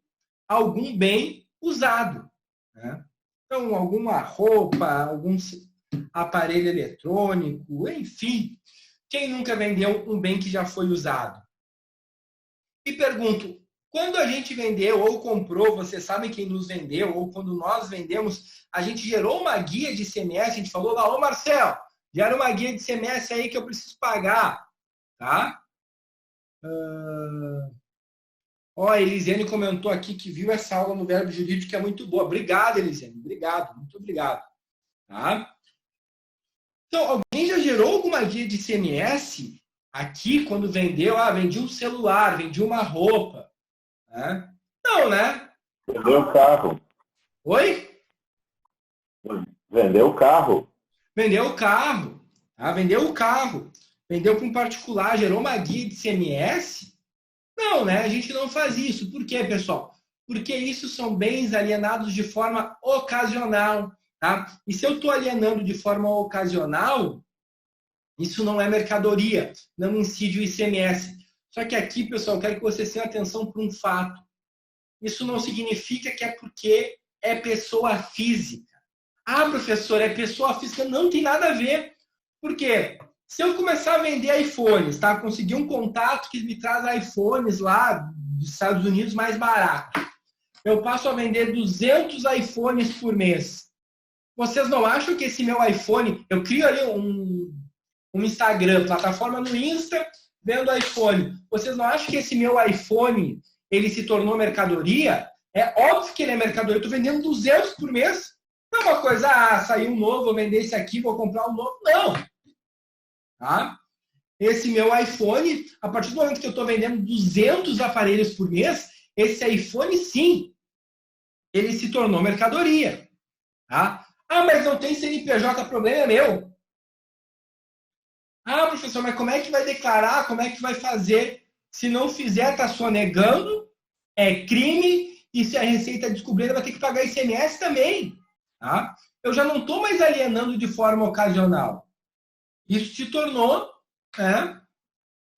algum bem usado? Né? Então, alguma roupa, algum aparelho eletrônico, enfim. Quem nunca vendeu um bem que já foi usado? E pergunto, Quando a gente vendeu ou comprou, vocês sabem quem nos vendeu, ou quando nós vendemos, a gente gerou uma guia de ICMS, a gente falou lá, ô Marcel, gera uma guia de ICMS aí que eu preciso pagar, tá? Ó, a Elisiane comentou aqui que viu essa aula no Verbo Jurídico, que é muito boa. Obrigado, Elisiane. Obrigado, muito obrigado. Tá? Então, alguém já gerou alguma guia de ICMS aqui quando vendeu? Ah, vendi um celular, vendi uma roupa. Né? Não, né?
Vendeu o carro.
Oi?
Vendeu o carro.
Vendeu o carro. Tá? Vendeu o carro. Vendeu para um particular, gerou uma guia de ICMS? Não, né? A gente não faz isso. Por quê, pessoal? Porque isso são bens alienados de forma ocasional. Tá? E se eu estou alienando de forma ocasional, isso não é mercadoria, não incide o ICMS. Só que aqui, pessoal, eu quero que vocês tenham atenção para um fato. Isso não significa que é porque é pessoa física. Ah, professor, é pessoa física. Não tem nada a ver. Por quê? Se eu começar a vender iPhones, tá? Conseguir um contato que me traz iPhones lá dos Estados Unidos mais barato. Eu passo a vender 200 iPhones por mês. Vocês não acham que esse meu iPhone... Eu crio ali um Instagram, plataforma no Insta, vendo iPhone. Vocês não acham que esse meu iPhone, ele se tornou mercadoria? É óbvio que ele é mercadoria. Eu estou vendendo 200 por mês. Não é uma coisa, saiu um novo, vou vender esse aqui, vou comprar um novo. Não. Tá? Esse meu iPhone, a partir do momento que eu estou vendendo 200 aparelhos por mês, esse iPhone, sim, ele se tornou mercadoria. Tá? Ah, mas não tem CNPJ, problema é meu. Ah, professor, mas como é que vai declarar? Como é que vai fazer? Se não fizer, está sonegando, é crime, e se a Receita descobrir, ela vai ter que pagar ICMS também. Tá? Eu já não estou mais alienando de forma ocasional. Isso se tornou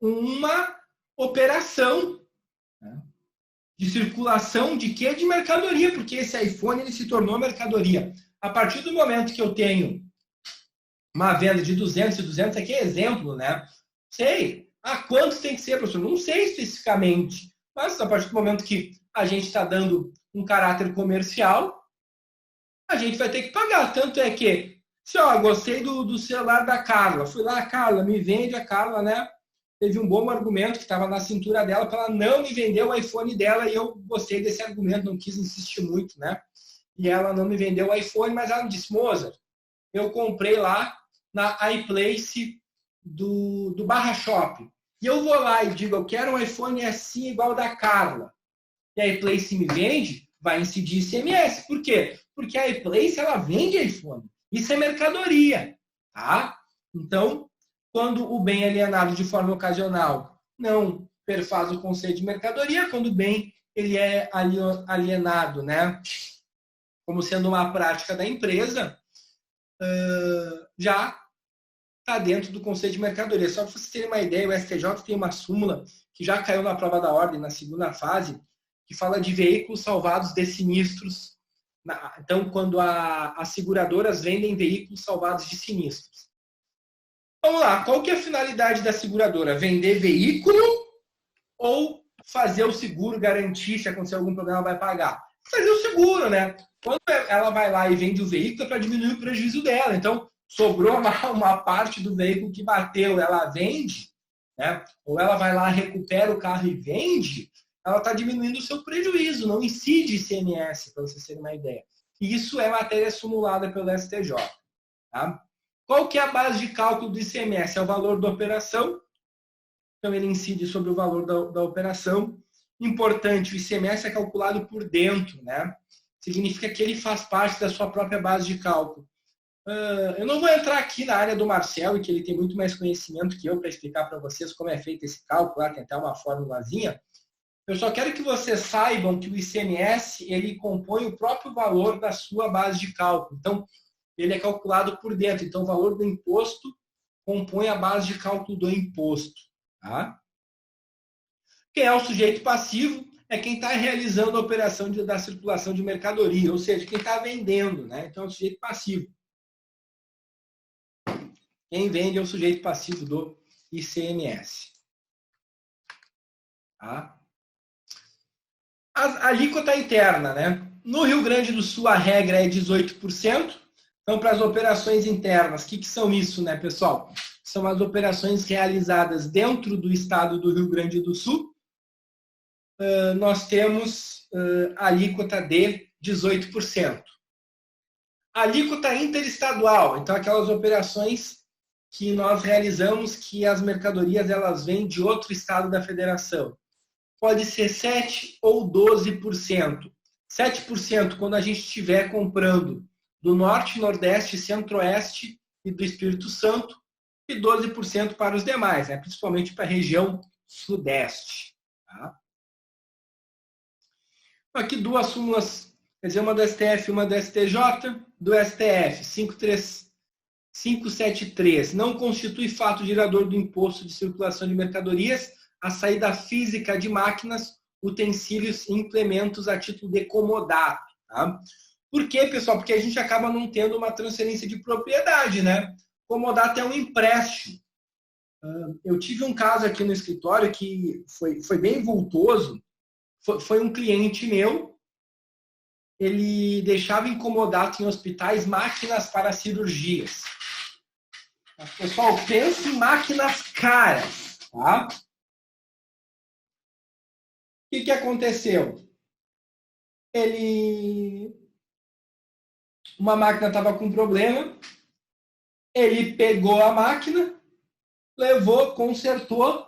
uma operação de circulação de quê? De mercadoria, porque esse iPhone ele se tornou mercadoria. A partir do momento que eu tenho uma venda de 200 e 200, aqui é exemplo, né? Sei. Ah, quanto tem que ser, professor? Não sei especificamente. Mas a partir do momento que a gente está dando um caráter comercial, a gente vai ter que pagar. Tanto é que, se ó, gostei do celular da Carla, fui lá, Carla, me vende. A Carla, né? Teve um bom argumento que estava na cintura dela para ela não me vender o iPhone dela, e eu gostei desse argumento, não quis insistir muito, né? E ela não me vendeu o iPhone, mas ela me disse, Mozart, eu comprei lá na iPlace do Barra Shop. E eu vou lá e digo, eu quero um iPhone assim igual da Carla. E a iPlace me vende, vai incidir ICMS. Por quê? Porque a iPlace, ela vende iPhone. Isso é mercadoria. Tá? Então, quando o bem é alienado de forma ocasional, não perfaz o conceito de mercadoria. Quando o bem ele é alienado, né, como sendo uma prática da empresa, já está dentro do conceito de mercadoria. Só para vocês terem uma ideia, o STJ tem uma súmula que já caiu na prova da ordem, na segunda fase, que fala de veículos salvados de sinistros. Então, quando as seguradoras vendem veículos salvados de sinistros. Vamos lá, qual que é a finalidade da seguradora? Vender veículo ou fazer o seguro, garantir se acontecer algum problema, ela vai pagar? Fazer o seguro, né? Quando ela vai lá e vende o veículo, é para diminuir o prejuízo dela. Então, sobrou uma parte do veículo que bateu, ela vende, né? Ou ela vai lá, recupera o carro e vende, ela está diminuindo o seu prejuízo, não incide ICMS, para vocês terem uma ideia. E isso é matéria simulada pelo STJ. Tá? Qual que é a base de cálculo do ICMS? É o valor da operação. Então, ele incide sobre o valor da operação. Importante, o ICMS é calculado por dentro, né? Significa que ele faz parte da sua própria base de cálculo. Eu não vou entrar aqui na área do Marcel, e que ele tem muito mais conhecimento que eu para explicar para vocês como é feito esse cálculo, lá tem até uma formulazinha. Eu só quero que vocês saibam que o ICMS ele compõe o próprio valor da sua base de cálculo. Então, ele é calculado por dentro. Então, o valor do imposto compõe a base de cálculo do imposto. Tá? Quem é o sujeito passivo é quem está realizando a operação da circulação de mercadoria, ou seja, quem está vendendo, né? Então, é o sujeito passivo. Quem vende é o sujeito passivo do ICMS. Tá? A alíquota interna, né? No Rio Grande do Sul, a regra é 18%. Então, para as operações internas, o que são isso, né, pessoal? São as operações realizadas dentro do estado do Rio Grande do Sul. Nós temos a alíquota de 18%. A alíquota interestadual, então aquelas operações que nós realizamos que as mercadorias elas vêm de outro estado da federação. Pode ser 7% ou 12%. 7% quando a gente estiver comprando do Norte, Nordeste, Centro-Oeste e do Espírito Santo, e 12% para os demais, né? Principalmente para a região Sudeste. Tá? Aqui duas súmulas, quer dizer, uma do STF e uma do STJ. Do STF, 573, não constitui fato gerador do imposto de circulação de mercadorias a saída física de máquinas, utensílios e implementos a título de comodato. Tá? Por quê, pessoal? Porque a gente acaba não tendo uma transferência de propriedade, né? Comodato é um empréstimo. Eu tive um caso aqui no escritório que foi bem vultoso. Foi um cliente meu, ele deixava em comodato em hospitais máquinas para cirurgias. Mas, pessoal, pense em máquinas caras, tá? O que aconteceu? Uma máquina estava com problema, ele pegou a máquina, levou, consertou.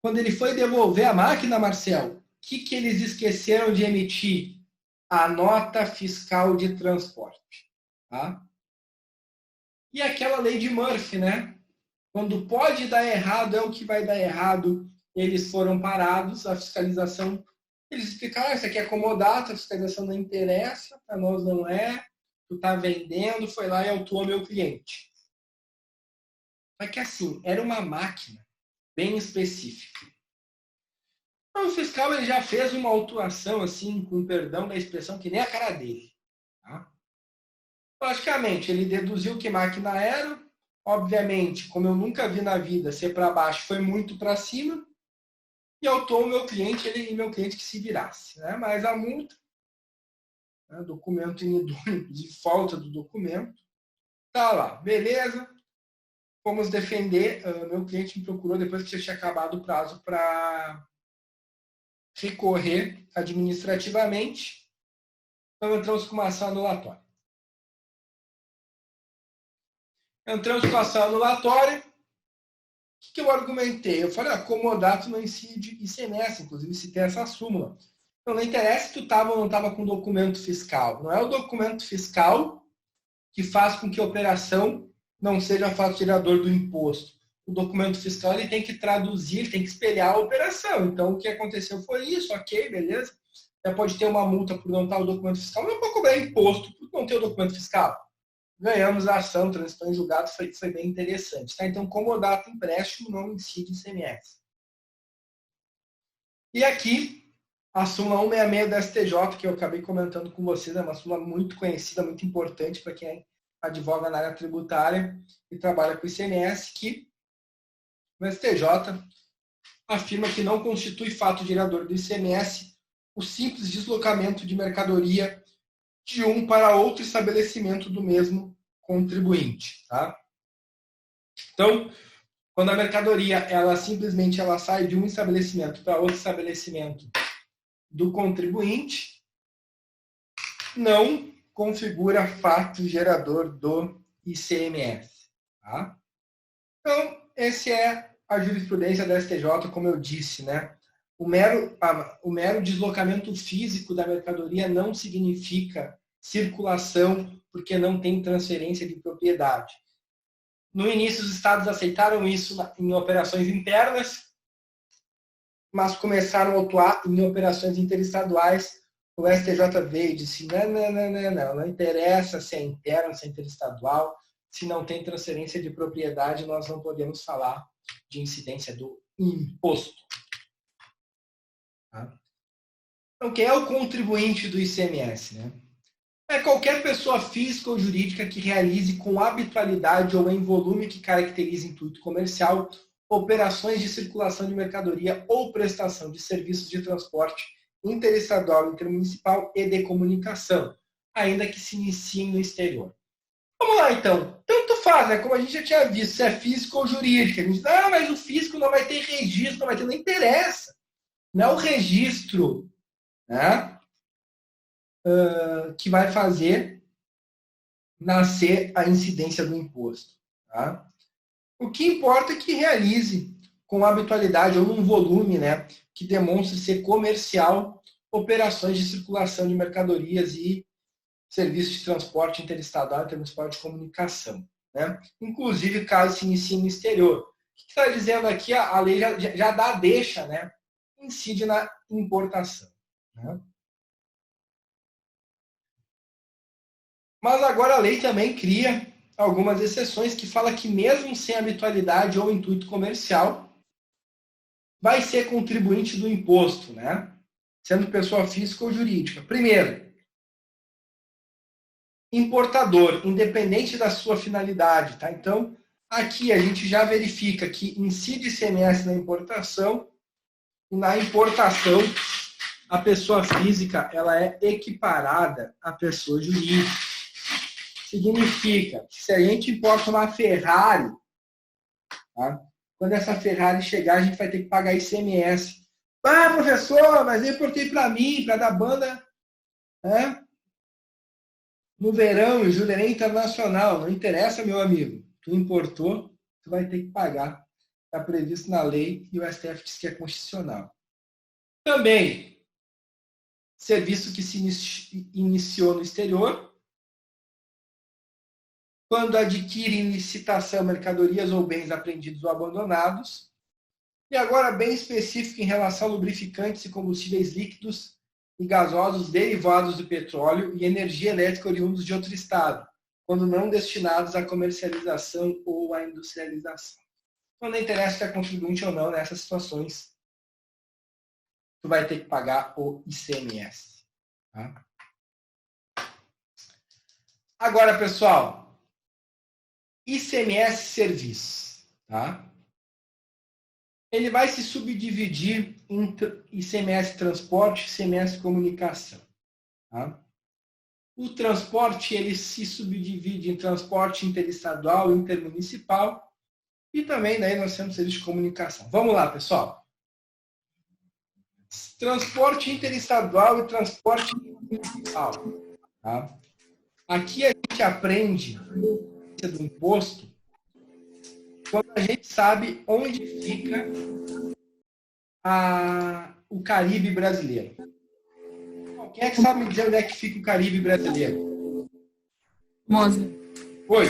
Quando ele foi devolver a máquina, Marcel, o que eles esqueceram de emitir? A nota fiscal de transporte. Tá? E aquela lei de Murphy, né? Quando pode dar errado, é o que vai dar errado. Eles foram parados, a fiscalização, eles explicaram, isso aqui é comodato, a fiscalização não interessa, para nós não é, tu está vendendo, foi lá e autuou meu cliente. Só que assim, era uma máquina bem específica. Então, o fiscal ele já fez uma autuação, assim, com perdão da expressão, que nem a cara dele. Tá? Logicamente, ele deduziu que máquina era. Obviamente, como eu nunca vi na vida, ser para baixo foi muito para cima. E autuou o meu cliente, e meu cliente que se virasse. Né? Mas a multa, né, documento inidôneo, de falta do documento, tá lá, beleza. Fomos defender. Meu cliente me procurou depois que já tinha acabado o prazo para recorrer administrativamente. Então, entramos com uma ação anulatória. Entramos com a ação anulatória. O que eu argumentei? Eu falei, comodato não incide ICMS, inclusive citei essa súmula. Então, não interessa se tu estava ou não estava com documento fiscal. Não é o documento fiscal que faz com que a operação não seja fato gerador do imposto. O documento fiscal ele tem que traduzir, ele tem que espelhar a operação. Então, o que aconteceu foi isso, ok, beleza. Já pode ter uma multa por não estar o documento fiscal, mas não pode cobrar imposto por não ter o documento fiscal. Ganhamos a ação, transitou em julgado, foi bem interessante. Tá? Então, comodato empréstimo não incide ICMS. E aqui, a súmula 166 da STJ, que eu acabei comentando com vocês, é uma súmula muito conhecida, muito importante para quem advoga na área tributária e trabalha com ICMS, que o STJ afirma que não constitui fato gerador do ICMS o simples deslocamento de mercadoria de um para outro estabelecimento do mesmo contribuinte. Tá? Então, quando a mercadoria ela simplesmente sai de um estabelecimento para outro estabelecimento do contribuinte, não configura fato gerador do ICMS. Tá? Então, esse é a jurisprudência da STJ, como eu disse, né? O mero deslocamento físico da mercadoria não significa circulação, porque não tem transferência de propriedade. No início, os estados aceitaram isso em operações internas, mas começaram a atuar em operações interestaduais. O STJ veio e disse, não interessa se é interno, se é interestadual, se não tem transferência de propriedade, nós não podemos falar de incidência do imposto. Tá? Então, quem é o contribuinte do ICMS? Né? É qualquer pessoa física ou jurídica que realize com habitualidade ou em volume que caracterize intuito comercial operações de circulação de mercadoria ou prestação de serviços de transporte interestadual, intermunicipal e de comunicação, ainda que se iniciem no exterior. Vamos lá, então. Tanto faz, né? Como a gente já tinha visto, se é físico ou jurídico. A gente diz, mas o físico não vai ter registro, não vai ter, não interessa. Não é o registro, né, que vai fazer nascer a incidência do imposto. Tá? O que importa é que realize com habitualidade ou num volume, né, que demonstre ser comercial operações de circulação de mercadorias e serviços de transporte interestadual e intermunicipal de comunicação. Né? Inclusive, caso se inicie no exterior. O que está dizendo aqui? A lei já dá a deixa, né? Incide na importação. Né? Mas agora a lei também cria algumas exceções que fala que mesmo sem habitualidade ou intuito comercial, vai ser contribuinte do imposto, né? Sendo pessoa física ou jurídica. Primeiro, importador, independente da sua finalidade. Tá? Então, aqui a gente já verifica que incide ICMS na importação e na importação a pessoa física ela é equiparada à pessoa jurídica. Significa que se a gente importa uma Ferrari, tá? Quando essa Ferrari chegar, a gente vai ter que pagar ICMS. Professor, mas eu importei para mim, para dar banda, né? No verão, em Jurerê Internacional. Não interessa, meu amigo. Tu importou, tu vai ter que pagar. Está previsto na lei e o STF diz que é constitucional. Também, serviço que se iniciou no exterior, quando adquire em licitação mercadorias ou bens apreendidos ou abandonados. E agora, bem específico em relação a lubrificantes e combustíveis líquidos e gasosos derivados do petróleo e energia elétrica oriundos de outro estado, quando não destinados à comercialização ou à industrialização. Então, não interessa se é contribuinte ou não nessas situações, tu vai ter que pagar o ICMS. Tá? Agora, pessoal, ICMS serviços, tá? Ele vai se subdividir em ICMS transporte e ICMS comunicação. Tá? O transporte ele se subdivide em transporte interestadual, intermunicipal e também daí nós temos serviço de comunicação. Vamos lá, pessoal. Transporte interestadual e transporte intermunicipal. Tá? Aqui a gente aprende do imposto quando a gente sabe onde fica o Caribe brasileiro. Quem é que sabe me dizer onde é que fica o Caribe brasileiro?
Moza.
Oi.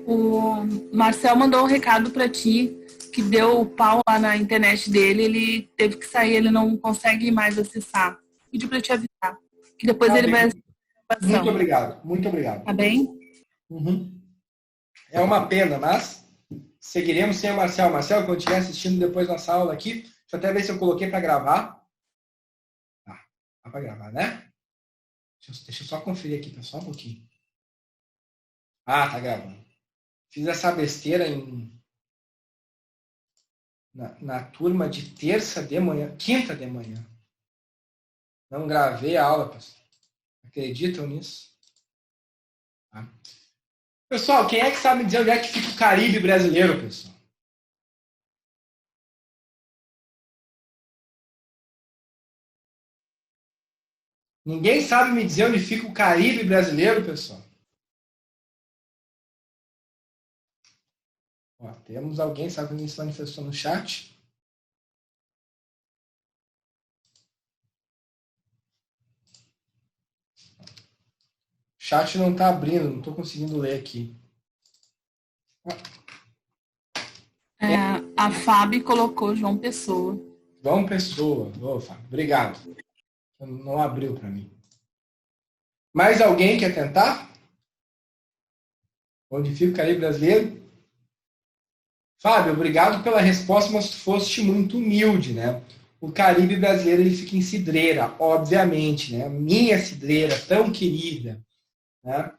O Marcel mandou um recado para ti que deu pau lá na internet dele, ele teve que sair, ele não consegue mais acessar. Pediu para te avisar. Que depois ele vai acessar.
Muito obrigado, muito obrigado.
Tá bem?
Uhum. É uma pena, mas seguiremos sem o Marcel. Marcel, quando estiver assistindo depois nossa aula aqui, deixa eu até ver se eu coloquei para gravar. Dá para gravar, né? Deixa eu só conferir aqui, tá? Só um pouquinho. Tá gravando. Fiz essa besteira na turma de quinta de manhã. Não gravei a aula, pessoal. Acreditam nisso? Tá? Pessoal, quem é que sabe dizer onde é que fica o Caribe brasileiro, pessoal? Ninguém sabe me dizer onde fica o Caribe brasileiro, pessoal? Temos alguém, sabe quem se manifestou no chat? O chat não está abrindo, não estou conseguindo ler aqui.
A Fábio colocou João Pessoa.
João Pessoa. Fábio, obrigado. Não abriu para mim. Mais alguém quer tentar? Onde fica o Caribe brasileiro? Fábio, obrigado pela resposta, mas tu foste muito humilde, né? O Caribe brasileiro ele fica em Cidreira, obviamente, né? Minha Cidreira, tão querida. Né?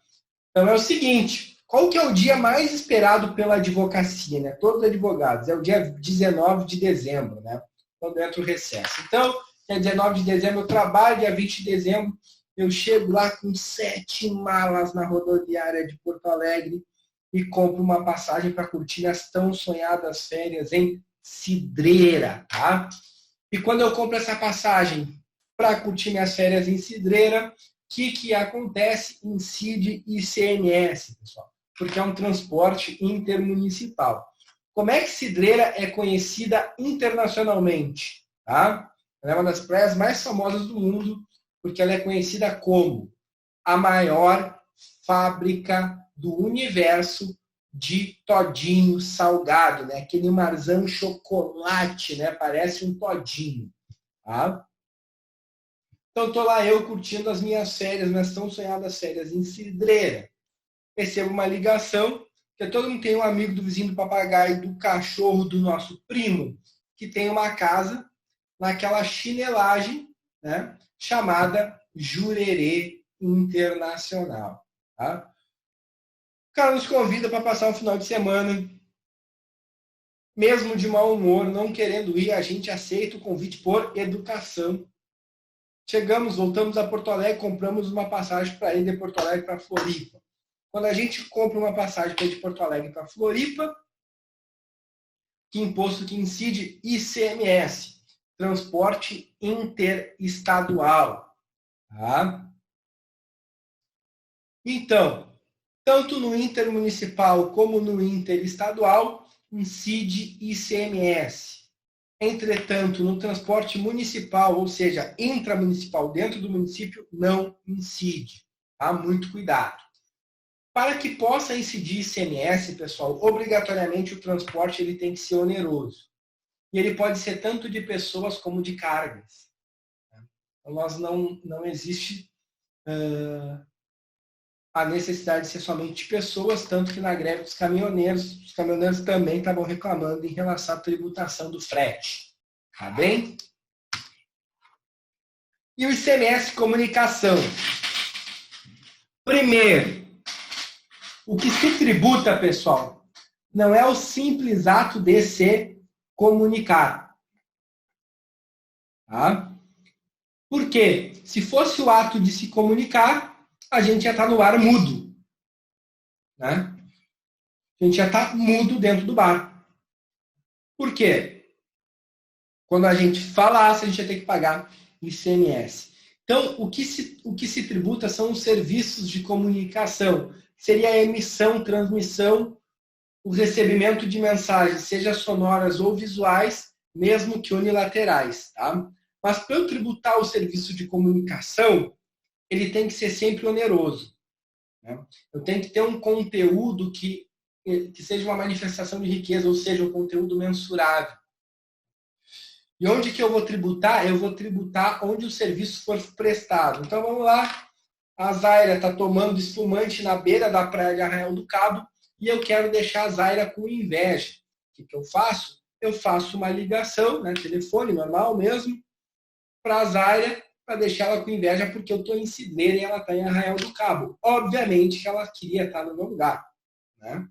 Então é o seguinte, qual que é o dia mais esperado pela advocacia, né? Todos os advogados, é o dia 19 de dezembro, né? Quando entra o recesso. Então, dia 19 de dezembro eu trabalho, dia 20 de dezembro eu chego lá com 7 malas na rodoviária de Porto Alegre e compro uma passagem para curtir as tão sonhadas férias em Cidreira, tá? E quando eu compro essa passagem para curtir minhas férias em Cidreira, o que acontece? Incide ICMS, pessoal, porque é um transporte intermunicipal. Como é que Cidreira é conhecida internacionalmente? Tá? Ela é uma das praias mais famosas do mundo, porque ela é conhecida como a maior fábrica do universo de todinho salgado, né? Aquele marzão chocolate, né? Parece um todinho, tá? Então, estou lá eu curtindo as minhas férias, minhas tão sonhadas férias em Cidreira. Recebo uma ligação, que todo mundo tem um amigo do vizinho do papagaio, do cachorro do nosso primo, que tem uma casa naquela chinelagem, né? Chamada Jurerê Internacional, tá? O cara nos convida para passar um final de semana, mesmo de mau humor, não querendo ir, a gente aceita o convite por educação. Chegamos, voltamos a Porto Alegre, compramos uma passagem para ir de Porto Alegre para Floripa. Quando a gente compra uma passagem para ir de Porto Alegre para Floripa, que imposto que incide? ICMS, transporte interestadual. Tá? Então, tanto no intermunicipal como no interestadual, incide ICMS. Entretanto, no transporte municipal, ou seja, intramunicipal, dentro do município, não incide. Tá? Muito cuidado. Para que possa incidir ICMS, pessoal, obrigatoriamente o transporte ele tem que ser oneroso. E ele pode ser tanto de pessoas como de cargas. Então, não existe a necessidade de ser somente de pessoas, tanto que na greve dos caminhoneiros, os caminhoneiros também estavam reclamando em relação à tributação do frete. Tá bem? E o ICMS comunicação. Primeiro, o que se tributa, pessoal, não é o simples ato de se comunicar. Tá? Por quê? Se fosse o ato de se comunicar, a gente já está no ar mudo. Né? A gente já está mudo dentro do bar. Por quê? Quando a gente falasse, a gente ia ter que pagar ICMS. Então, o que se tributa são os serviços de comunicação. Seria a emissão, transmissão, o recebimento de mensagens, seja sonoras ou visuais, mesmo que unilaterais. Tá? Mas para eu tributar o serviço de comunicação, ele tem que ser sempre oneroso. Né? Eu tenho que ter um conteúdo que seja uma manifestação de riqueza, ou seja, um conteúdo mensurável. E onde que eu vou tributar? Eu vou tributar onde o serviço for prestado. Então, vamos lá. A Zaira está tomando espumante na beira da praia de Arraial do Cabo e eu quero deixar a Zaira com inveja. O que eu faço? Eu faço uma ligação, né, telefone normal mesmo, para a Zaira, para deixar ela com inveja, porque eu estou em Cidreira e ela está em Arraial do Cabo. Obviamente que ela queria estar no meu lugar. Né?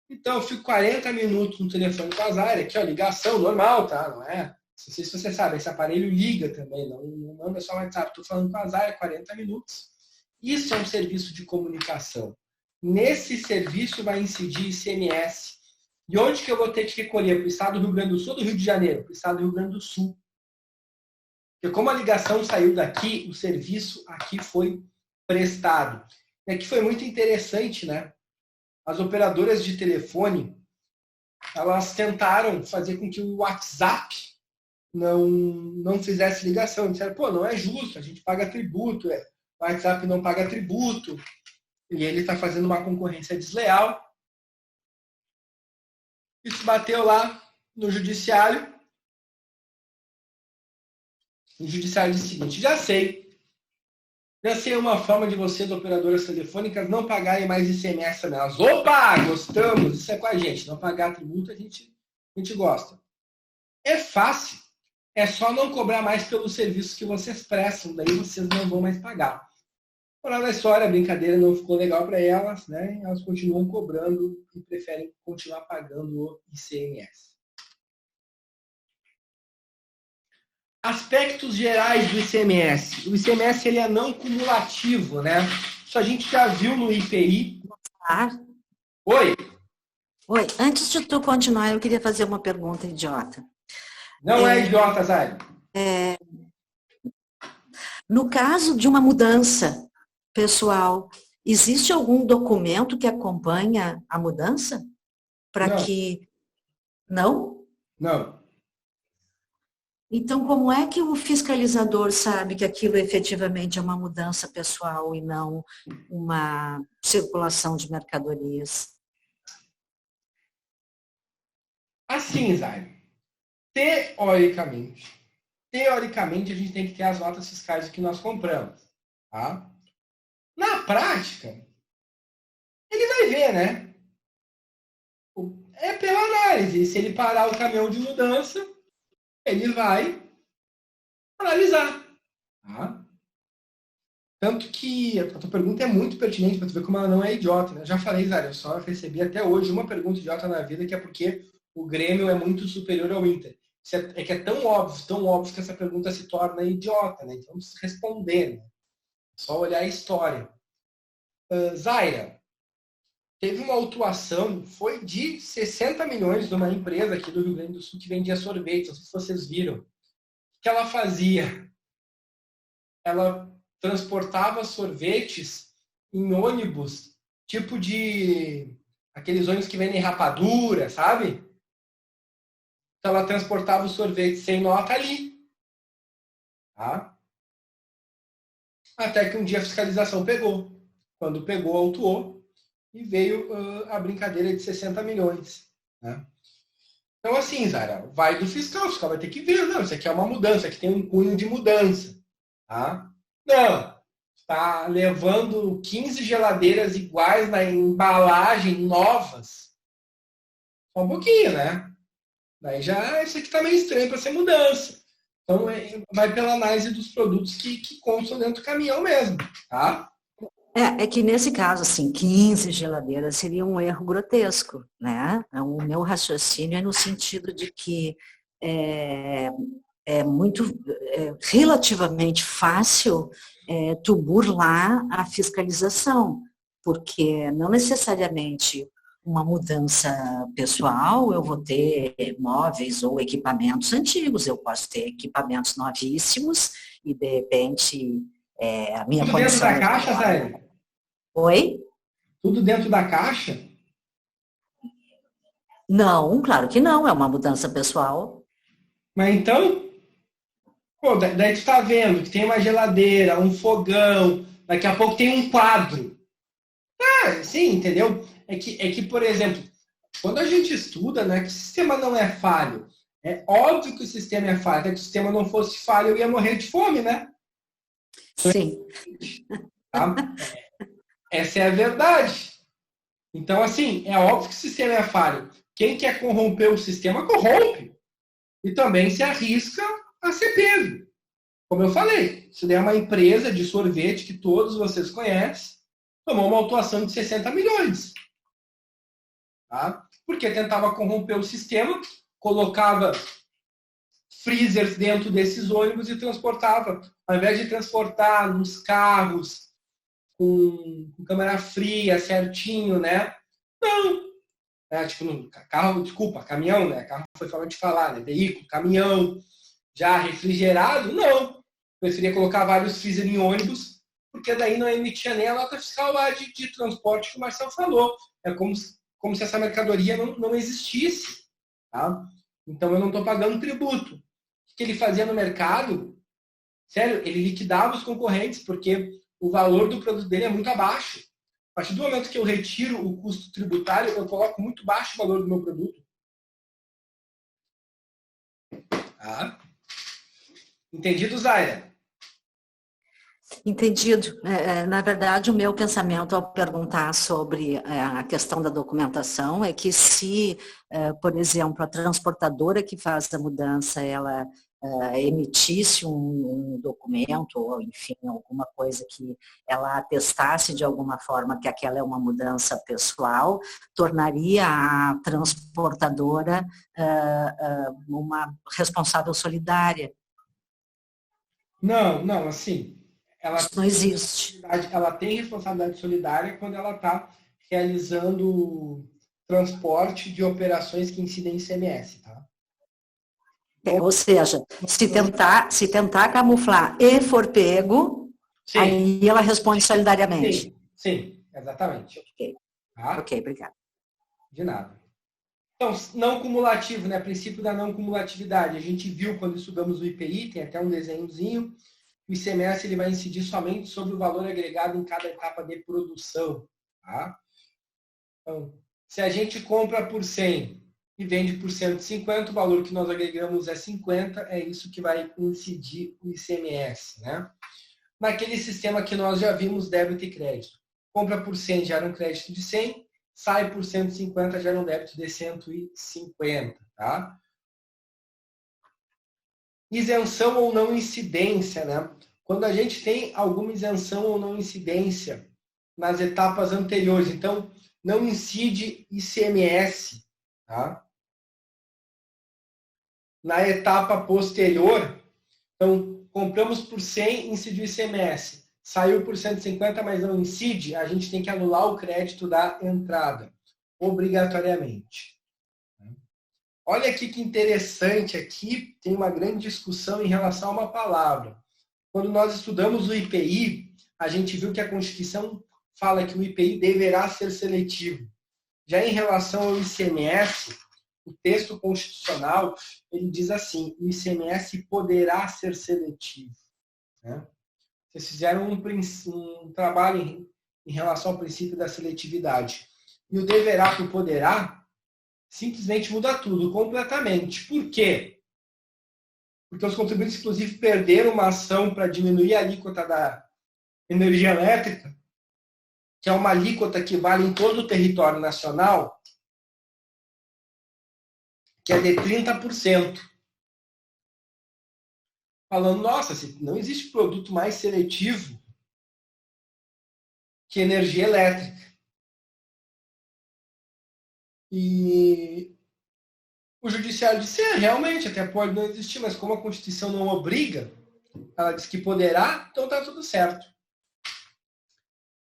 Então, eu fico 40 minutos no telefone com a Zaira, aqui, ó, ligação normal, tá? Não é? Não sei se você sabe, esse aparelho liga também, não manda só WhatsApp. Estou falando com a Zaira 40 minutos. Isso é um serviço de comunicação. Nesse serviço vai incidir ICMS. E onde que eu vou ter que recolher? Para o estado do Rio Grande do Sul ou do Rio de Janeiro? Para o estado do Rio Grande do Sul. Porque como a ligação saiu daqui, o serviço aqui foi prestado. E aqui foi muito interessante, né? As operadoras de telefone, elas tentaram fazer com que o WhatsApp não fizesse ligação. Disseram, pô, não é justo, a gente paga tributo, o WhatsApp não paga tributo, e ele está fazendo uma concorrência desleal. Isso bateu lá no judiciário. O judiciário disse o seguinte, já sei uma forma de vocês, operadoras telefônicas, não pagarem mais ICMS nelas. Opa, gostamos, isso é com a gente. Não pagar tributo, a gente gosta. É fácil. É só não cobrar mais pelos serviços que vocês prestam, daí vocês não vão mais pagar. Por hora da história, a brincadeira não ficou legal para elas, né? Elas continuam cobrando e preferem continuar pagando o ICMS. aspectos gerais do ICMS. O ICMS ele é não cumulativo, né? Isso a gente já viu no IPI. Oi.
Oi, antes de tu continuar, eu queria fazer uma pergunta idiota.
Não é idiota, Zay.
No caso de uma mudança pessoal, existe algum documento que acompanha a mudança? Para que... Não?
Não.
Então, como é que o fiscalizador sabe que aquilo efetivamente é uma mudança pessoal e não uma circulação de mercadorias?
Assim, Zay. Teoricamente, a gente tem que ter as notas fiscais do que nós compramos. Tá? Na prática, ele vai ver, né? É pela análise. Se ele parar o caminhão de mudança, ele vai analisar. Tá? Tanto que a tua pergunta é muito pertinente para tu ver como ela não é idiota. Né? Eu já falei, Zé, eu só recebi até hoje uma pergunta idiota na vida, que é porque o Grêmio é muito superior ao Inter. É que é tão óbvio que essa pergunta se torna idiota, né? Então, não precisa responder, né? Só olhar a história. Zaira, teve uma autuação, foi de 60 milhões de uma empresa aqui do Rio Grande do Sul que vendia sorvete, não sei se vocês viram. O que ela fazia? Ela transportava sorvetes em ônibus, tipo de... aqueles ônibus que vendem rapadura, sabe? Então ela transportava o sorvete sem nota ali. Tá? Até que um dia a fiscalização pegou. Quando pegou, autuou. E veio a brincadeira de 60 milhões. Né? Então, assim, Zara, vai do fiscal. O fiscal vai ter que ver. Não, isso aqui é uma mudança. Isso aqui tem um cunho de mudança. Tá? Não. Está levando 15 geladeiras iguais na embalagem novas. Só um pouquinho, né? Daí já isso aqui está meio estranho para ser mudança. Então, vai pela análise dos produtos que constam dentro do caminhão mesmo. Tá?
É que nesse caso, assim, 15 geladeiras seria um erro grotesco, né? O meu raciocínio é no sentido de que é relativamente fácil tu burlar a fiscalização, porque não necessariamente uma mudança pessoal eu vou ter móveis ou equipamentos antigos, eu posso ter equipamentos novíssimos e, de repente, a minha
Tudo dentro da caixa, Zé?
Oi?
Tudo dentro da caixa?
Não, claro que não, é uma mudança pessoal.
Mas então, pô, daí tu tá vendo que tem uma geladeira, um fogão, daqui a pouco tem um quadro. Sim, entendeu? É que, por exemplo, quando a gente estuda, né, que o sistema não é falho, é óbvio que o sistema é falho. Se o sistema não fosse falho, eu ia morrer de fome, né?
Sim.
Tá? Essa é a verdade. Então, assim, é óbvio que o sistema é falho. Quem quer corromper o sistema, corrompe. E também se arrisca a ser pego. Como eu falei, se der uma empresa de sorvete que todos vocês conhecem, tomou uma autuação de 60 milhões. Tá? Porque tentava corromper o sistema, colocava freezers dentro desses ônibus e transportava. Ao invés de transportar nos carros com câmera fria, certinho, né? Não. Caminhão, né? Carro foi falando de falar, né? Veículo, caminhão, já refrigerado, não. Preferia colocar vários freezer em ônibus, porque daí não emitia nem a nota fiscal lá de transporte que o Marcelo falou. É como se essa mercadoria não existisse. Tá? Então eu não estou pagando tributo. O que ele fazia no mercado? Sério, ele liquidava os concorrentes, porque o valor do produto dele é muito abaixo. A partir do momento que eu retiro o custo tributário, eu coloco muito baixo o valor do meu produto. Tá? Entendido, Zaira?
Entendido. Na verdade, o meu pensamento ao perguntar sobre a questão da documentação é que se, por exemplo, a transportadora que faz a mudança, ela emitisse um documento, ou enfim, alguma coisa que ela atestasse de alguma forma que aquela é uma mudança pessoal, tornaria a transportadora uma responsável solidária.
Não, assim,
Isso não existe.
Ela tem responsabilidade solidária quando ela está realizando transporte de operações que incidem em ICMS, tá?
Ou seja, se tentar camuflar e for pego,
Sim.
Aí ela responde solidariamente.
Sim, exatamente.
Ok,
Tá?
ok, obrigada.
De nada. Então, não cumulativo, né? Princípio da não cumulatividade. A gente viu quando estudamos o IPI, tem até um desenhozinho. O ICMS ele vai incidir somente sobre o valor agregado em cada etapa de produção. Tá? Então, se a gente compra por 100 e vende por 150, o valor que nós agregamos é 50, é isso que vai incidir o ICMS, né? Naquele sistema que nós já vimos, débito e crédito. Compra por 100, gera um crédito de 100, sai por 150, gera um débito de 150. Tá? Isenção ou não incidência, né? Quando a gente tem alguma isenção ou não incidência nas etapas anteriores, então não incide ICMS, tá? Na etapa posterior, então compramos por 100, incidiu ICMS. Saiu por 150, mas não incide, a gente tem que anular o crédito da entrada, obrigatoriamente. Olha aqui que interessante, aqui tem uma grande discussão em relação a uma palavra. Quando nós estudamos o IPI, a gente viu que a Constituição fala que o IPI deverá ser seletivo. Já em relação ao ICMS, o texto constitucional, ele diz assim, o ICMS poderá ser seletivo. Né? Vocês fizeram um trabalho em relação ao princípio da seletividade. E o deverá para o poderá, simplesmente muda tudo, completamente. Por quê? Porque os contribuintes, inclusive, perderam uma ação para diminuir a alíquota da energia elétrica, que é uma alíquota que vale em todo o território nacional, que é de 30%. Falando, nossa, não existe produto mais seletivo que energia elétrica. E o judiciário disse, realmente, até pode não existir, mas como a Constituição não obriga, ela diz que poderá, então está tudo certo.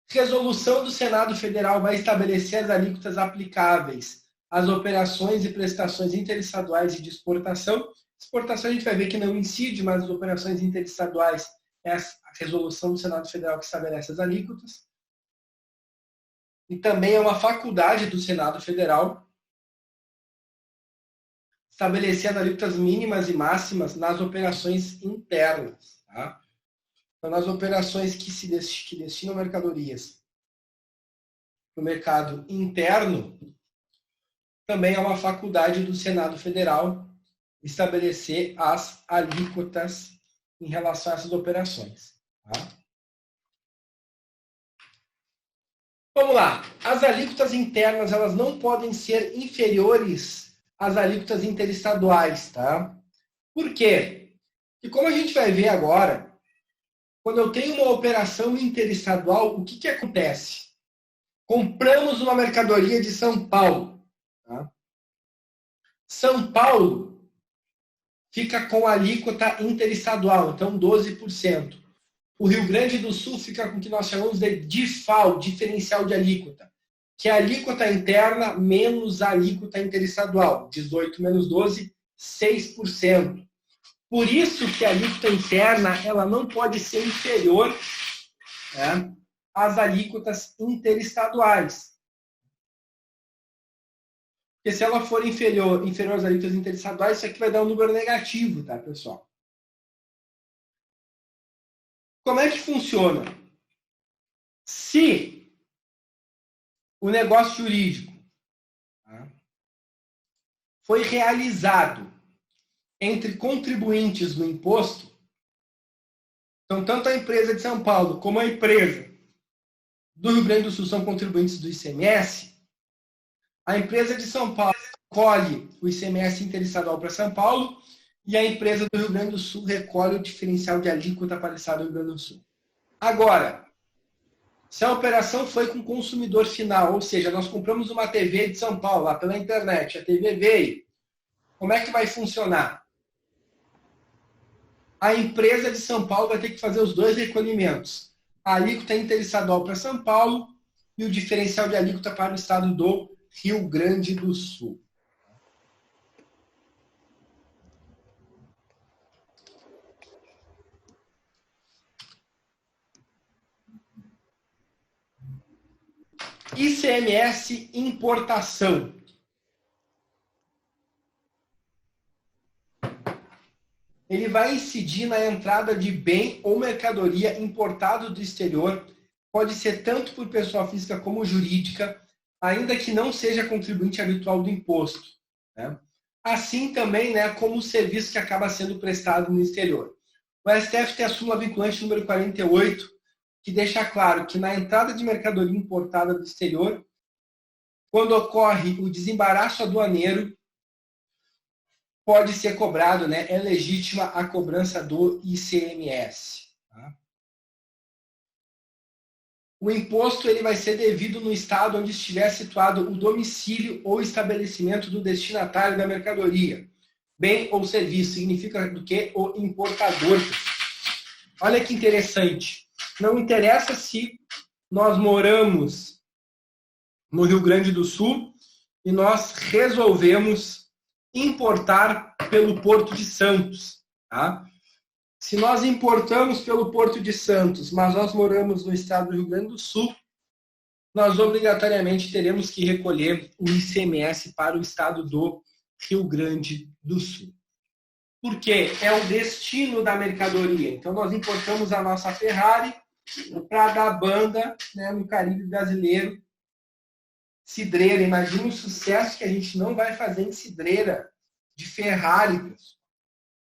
Resolução do Senado Federal vai estabelecer as alíquotas aplicáveis às operações e prestações interestaduais e de exportação. Exportação a gente vai ver que não incide, mas as operações interestaduais é a resolução do Senado Federal que estabelece as alíquotas. E também é uma faculdade do Senado Federal estabelecer as alíquotas mínimas e máximas nas operações internas. Tá? Então, nas operações que destinam mercadorias para o mercado interno, também é uma faculdade do Senado Federal estabelecer as alíquotas em relação a essas operações. Tá? Vamos lá. As alíquotas internas, elas não podem ser inferiores às alíquotas interestaduais. Tá? Por quê? Porque como a gente vai ver agora, quando eu tenho uma operação interestadual, o que acontece? Compramos uma mercadoria de São Paulo. Tá? São Paulo fica com a alíquota interestadual, então 12%. O Rio Grande do Sul fica com o que nós chamamos de DIFAL, diferencial de alíquota, que é a alíquota interna menos a alíquota interestadual. 18 menos 12, 6%. Por isso que a alíquota interna ela não pode ser inferior, né, às alíquotas interestaduais. Porque se ela for inferior às alíquotas interestaduais, isso aqui vai dar um número negativo, tá, pessoal? Como é que funciona? Se o negócio jurídico, tá, foi realizado entre contribuintes do imposto, então tanto a empresa de São Paulo como a empresa do Rio Grande do Sul são contribuintes do ICMS, a empresa de São Paulo recolhe o ICMS interestadual para São Paulo e a empresa do Rio Grande do Sul recolhe o diferencial de alíquota para o estado do Rio Grande do Sul. Agora, se a operação foi com consumidor final, ou seja, nós compramos uma TV de São Paulo lá pela internet, a TV veio, como é que vai funcionar? a empresa de São Paulo vai ter que fazer os 2 recolhimentos. A alíquota interestadual para São Paulo e o diferencial de alíquota para o estado do Rio Grande do Sul. ICMS importação. Ele vai incidir na entrada de bem ou mercadoria importado do exterior, pode ser tanto por pessoa física como jurídica, ainda que não seja contribuinte habitual do imposto, né? Assim também, né, como o serviço que acaba sendo prestado no exterior. O STF tem a súmula vinculante número 48, que deixa claro que na entrada de mercadoria importada do exterior, quando ocorre o desembaraço aduaneiro, pode ser cobrado, né? É legítima a cobrança do ICMS. Tá? O imposto ele vai ser devido no estado onde estiver situado o domicílio ou estabelecimento do destinatário da mercadoria, bem ou serviço. Significa do que o importador. Olha que interessante. Não interessa se nós moramos no Rio Grande do Sul e nós resolvemos importar pelo Porto de Santos. Tá? Se nós importamos pelo Porto de Santos, mas nós moramos no estado do Rio Grande do Sul, nós obrigatoriamente teremos que recolher o ICMS para o estado do Rio Grande do Sul. Por quê? É o destino da mercadoria. Então, nós importamos a nossa Ferrari para dar banda, né, no Caribe brasileiro. Cidreira, imagina o sucesso que a gente não vai fazer em cidreira de Ferrari, pessoal.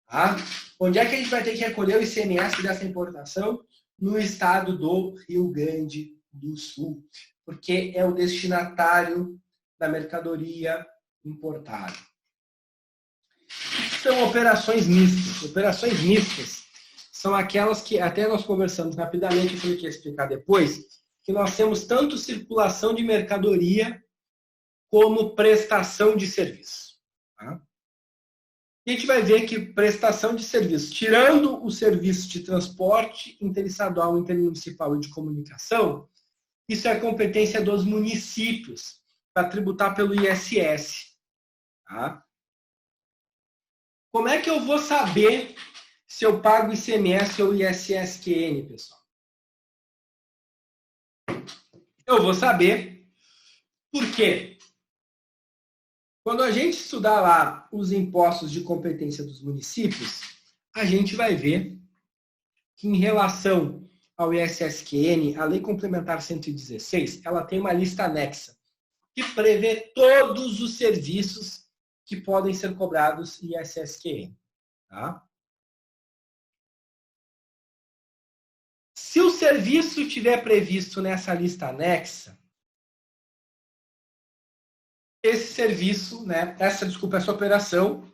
Tá? Onde é que a gente vai ter que recolher o ICMS dessa importação? No estado do Rio Grande do Sul. Porque é o destinatário da mercadoria importada. São operações mistas. Operações mistas são aquelas que, até nós conversamos rapidamente, eu falei que ia explicar depois, que nós temos tanto circulação de mercadoria como prestação de serviço. Tá? A gente vai ver que prestação de serviço, tirando o serviço de transporte interestadual, intermunicipal e de comunicação, isso é competência dos municípios para tributar pelo ISS. Tá? Como é que eu vou saber se eu pago ICMS ou ISSQN, pessoal? Eu vou saber por quê. Quando a gente estudar lá os impostos de competência dos municípios, a gente vai ver que em relação ao ISSQN, a Lei Complementar 116, ela tem uma lista anexa que prevê todos os serviços que podem ser cobrados em ISSQN. Tá? Se o serviço estiver previsto nessa lista anexa, esse serviço, né, essa operação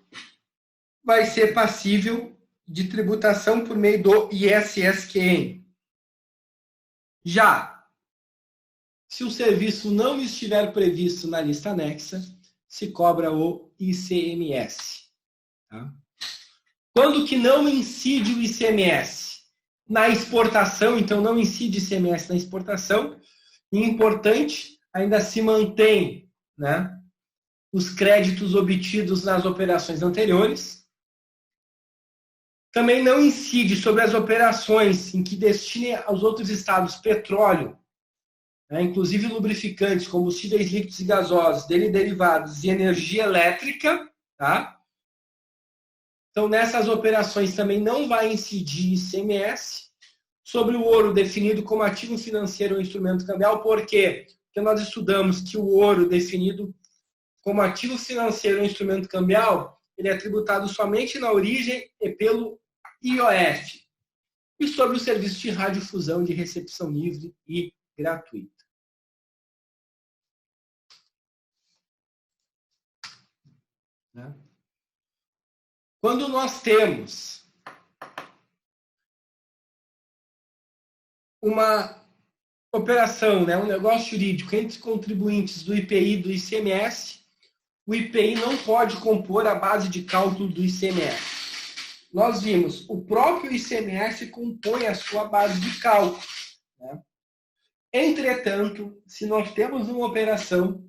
vai ser passível de tributação por meio do ISSQN. Já, se o serviço não estiver previsto na lista anexa, se cobra o ICMS. Tá? Quando que não incide o ICMS? Na exportação, então não incide ICMS na exportação. E importante, ainda se mantém, né, os créditos obtidos nas operações anteriores. Também não incide sobre as operações em que destine aos outros estados petróleo, né, inclusive lubrificantes, combustíveis líquidos e gasosos, derivados e energia elétrica. Tá? Então, nessas operações também não vai incidir ICMS. Sobre o ouro definido como ativo financeiro ou instrumento cambial, por quê? Porque nós estudamos que o ouro definido como ativo financeiro ou instrumento cambial, ele é tributado somente na origem e pelo IOF. E sobre o serviço de radiodifusão de recepção livre e gratuita. Né? Quando nós temos uma operação, né, um negócio jurídico entre contribuintes do IPI e do ICMS, o IPI não pode compor a base de cálculo do ICMS. nós vimos, o próprio ICMS compõe a sua base de cálculo, né? Entretanto, se nós temos uma operação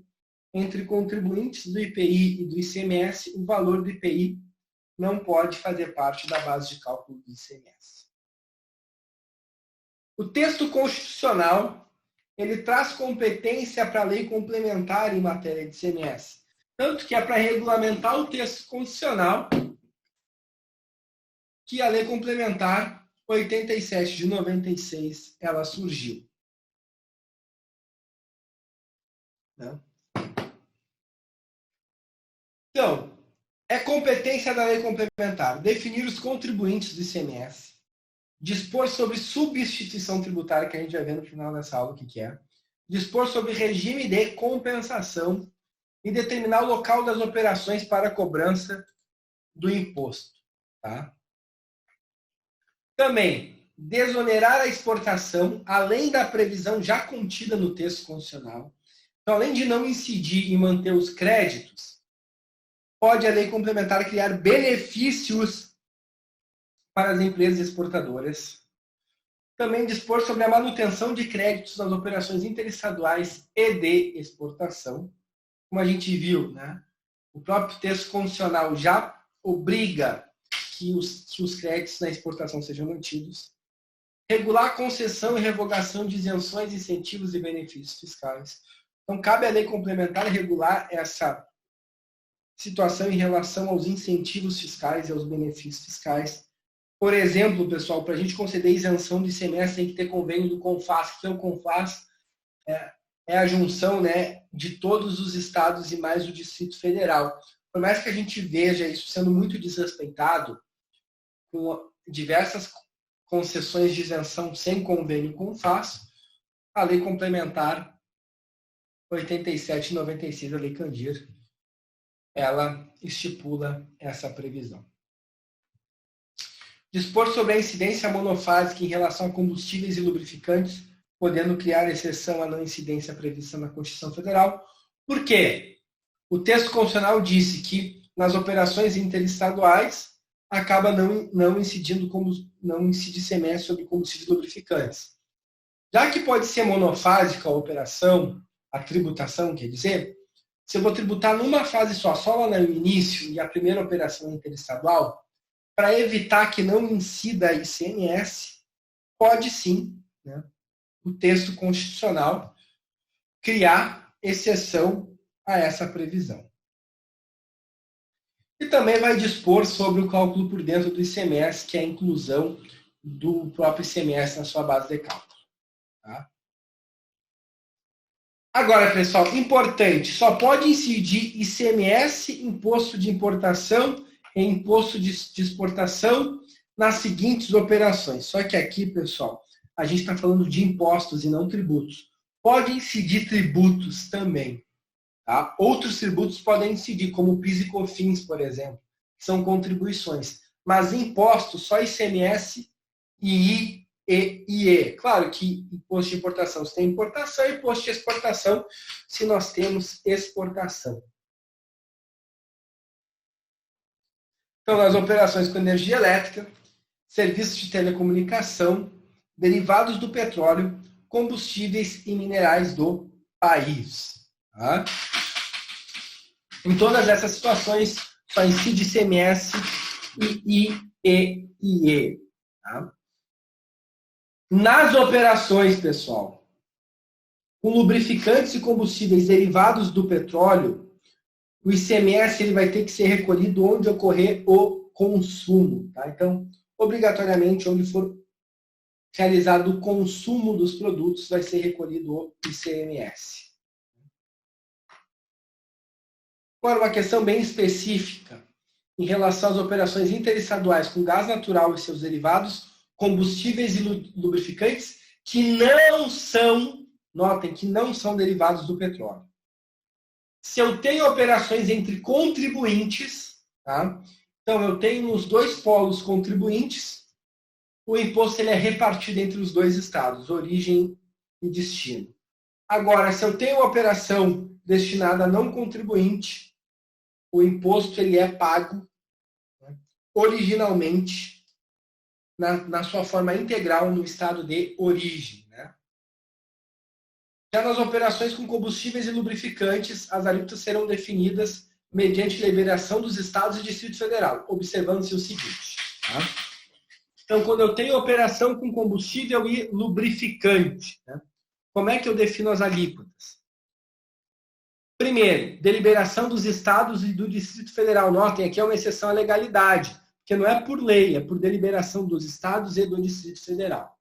entre contribuintes do IPI e do ICMS, o valor do IPI não pode fazer parte da base de cálculo do ICMS. O texto constitucional, ele traz competência para a lei complementar em matéria de ICMS. Tanto que é para regulamentar o texto constitucional que a lei complementar 87 de 96 ela surgiu. Então, é competência da lei complementar definir os contribuintes do ICMS, dispor sobre substituição tributária, que a gente vai ver no final dessa aula o que é, dispor sobre regime de compensação e determinar o local das operações para a cobrança do imposto. Tá? Também, desonerar a exportação, além da previsão já contida no texto constitucional. Então, além de não incidir em manter os créditos, pode a lei complementar criar benefícios para as empresas exportadoras. Também dispor sobre a manutenção de créditos nas operações interestaduais e de exportação. Como a gente viu, né? O próprio texto constitucional já obriga que os créditos na exportação sejam mantidos. Regular a concessão e revogação de isenções, incentivos e benefícios fiscais. Então, cabe à lei complementar regular essa situação em relação aos incentivos fiscais e aos benefícios fiscais. Por exemplo, pessoal, para a gente conceder isenção de ICMS, tem que ter convênio do CONFAS, que é o CONFAS, é a junção, né, de todos os estados e mais o Distrito Federal. Por mais que a gente veja isso sendo muito desrespeitado, com diversas concessões de isenção sem convênio com o CONFAS, a lei complementar 87/96, a Lei Candir, ela estipula essa previsão. Dispor sobre a incidência monofásica em relação a combustíveis e lubrificantes, podendo criar exceção à não incidência prevista na Constituição Federal. Por quê? O texto constitucional disse que nas operações interestaduais acaba não incidindo não incide ICMS sobre combustíveis e lubrificantes. Já que pode ser monofásica a operação, a tributação, quer dizer, se eu vou tributar numa fase só lá no início e a primeira operação é interestadual, para evitar que não incida ICMS, pode sim, né, o texto constitucional criar exceção a essa previsão. E também vai dispor sobre o cálculo por dentro do ICMS, que é a inclusão do próprio ICMS na sua base de cálculo. Tá? Agora, pessoal, importante, só pode incidir ICMS, imposto de importação e imposto de exportação nas seguintes operações. Só que aqui, pessoal, a gente está falando de impostos e não tributos. Pode incidir tributos também. Tá? Outros tributos podem incidir, como PIS e COFINS, por exemplo, que são contribuições. Mas impostos, só ICMS e IE. Claro que imposto de importação, se tem importação, e imposto de exportação, se nós temos exportação. Então, nas operações com energia elétrica, serviços de telecomunicação, derivados do petróleo, combustíveis e minerais do país. Tá? Em todas essas situações, só incide ICMS e IE. Tá? Nas operações, pessoal, com lubrificantes e combustíveis derivados do petróleo, o ICMS ele vai ter que ser recolhido onde ocorrer o consumo. Tá? Então, obrigatoriamente, onde for realizado o consumo dos produtos, vai ser recolhido o ICMS. Agora, uma questão bem específica em relação às operações interestaduais com gás natural e seus derivados, combustíveis e lubrificantes que não são, notem, que não são derivados do petróleo. Se eu tenho operações entre contribuintes, tá? Então eu tenho nos dois polos contribuintes, o imposto ele é repartido entre os dois estados, origem e destino. Agora, se eu tenho uma operação destinada a não contribuinte, o imposto ele é pago, né, originalmente na sua forma integral no estado de origem. Né? Já nas operações com combustíveis e lubrificantes, as alíquotas serão definidas mediante liberação dos estados e Distrito Federal, observando-se o seguinte. Tá? Então, quando eu tenho operação com combustível e lubrificante, né? Como é que eu defino as alíquotas? Primeiro, deliberação dos estados e do Distrito Federal. Notem, aqui é uma exceção à legalidade, porque não é por lei, é por deliberação dos estados e do Distrito Federal.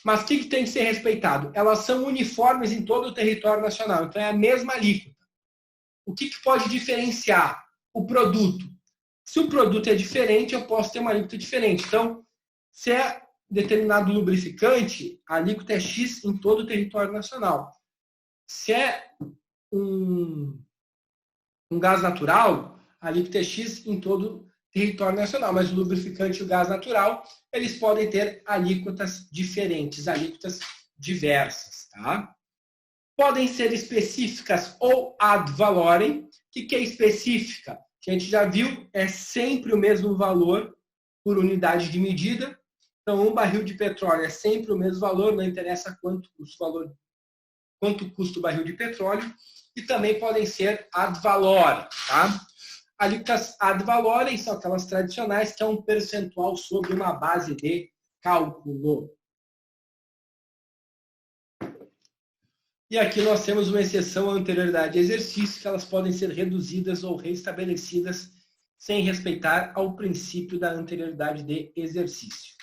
Mas o que tem que ser respeitado? Elas são uniformes em todo o território nacional, então é a mesma alíquota. O que pode diferenciar? O produto. Se o produto é diferente, eu posso ter uma alíquota diferente. Então, se é determinado lubrificante, a alíquota é X em todo o território nacional. Se é um gás natural, a alíquota é X em todo o território nacional. Mas o lubrificante e o gás natural, eles podem ter alíquotas diferentes, alíquotas diversas. Tá? Podem ser específicas ou ad valorem. O que é específica? Que a gente já viu, é sempre o mesmo valor por unidade de medida. Então, um barril de petróleo é sempre o mesmo valor, não interessa quanto custa o barril de petróleo. E também podem ser ad valorem. Tá? Alíquotas ad valorem são aquelas tradicionais, que é um percentual sobre uma base de cálculo. E aqui nós temos uma exceção à anterioridade de exercício, que elas podem ser reduzidas ou restabelecidas sem respeitar ao princípio da anterioridade de exercício.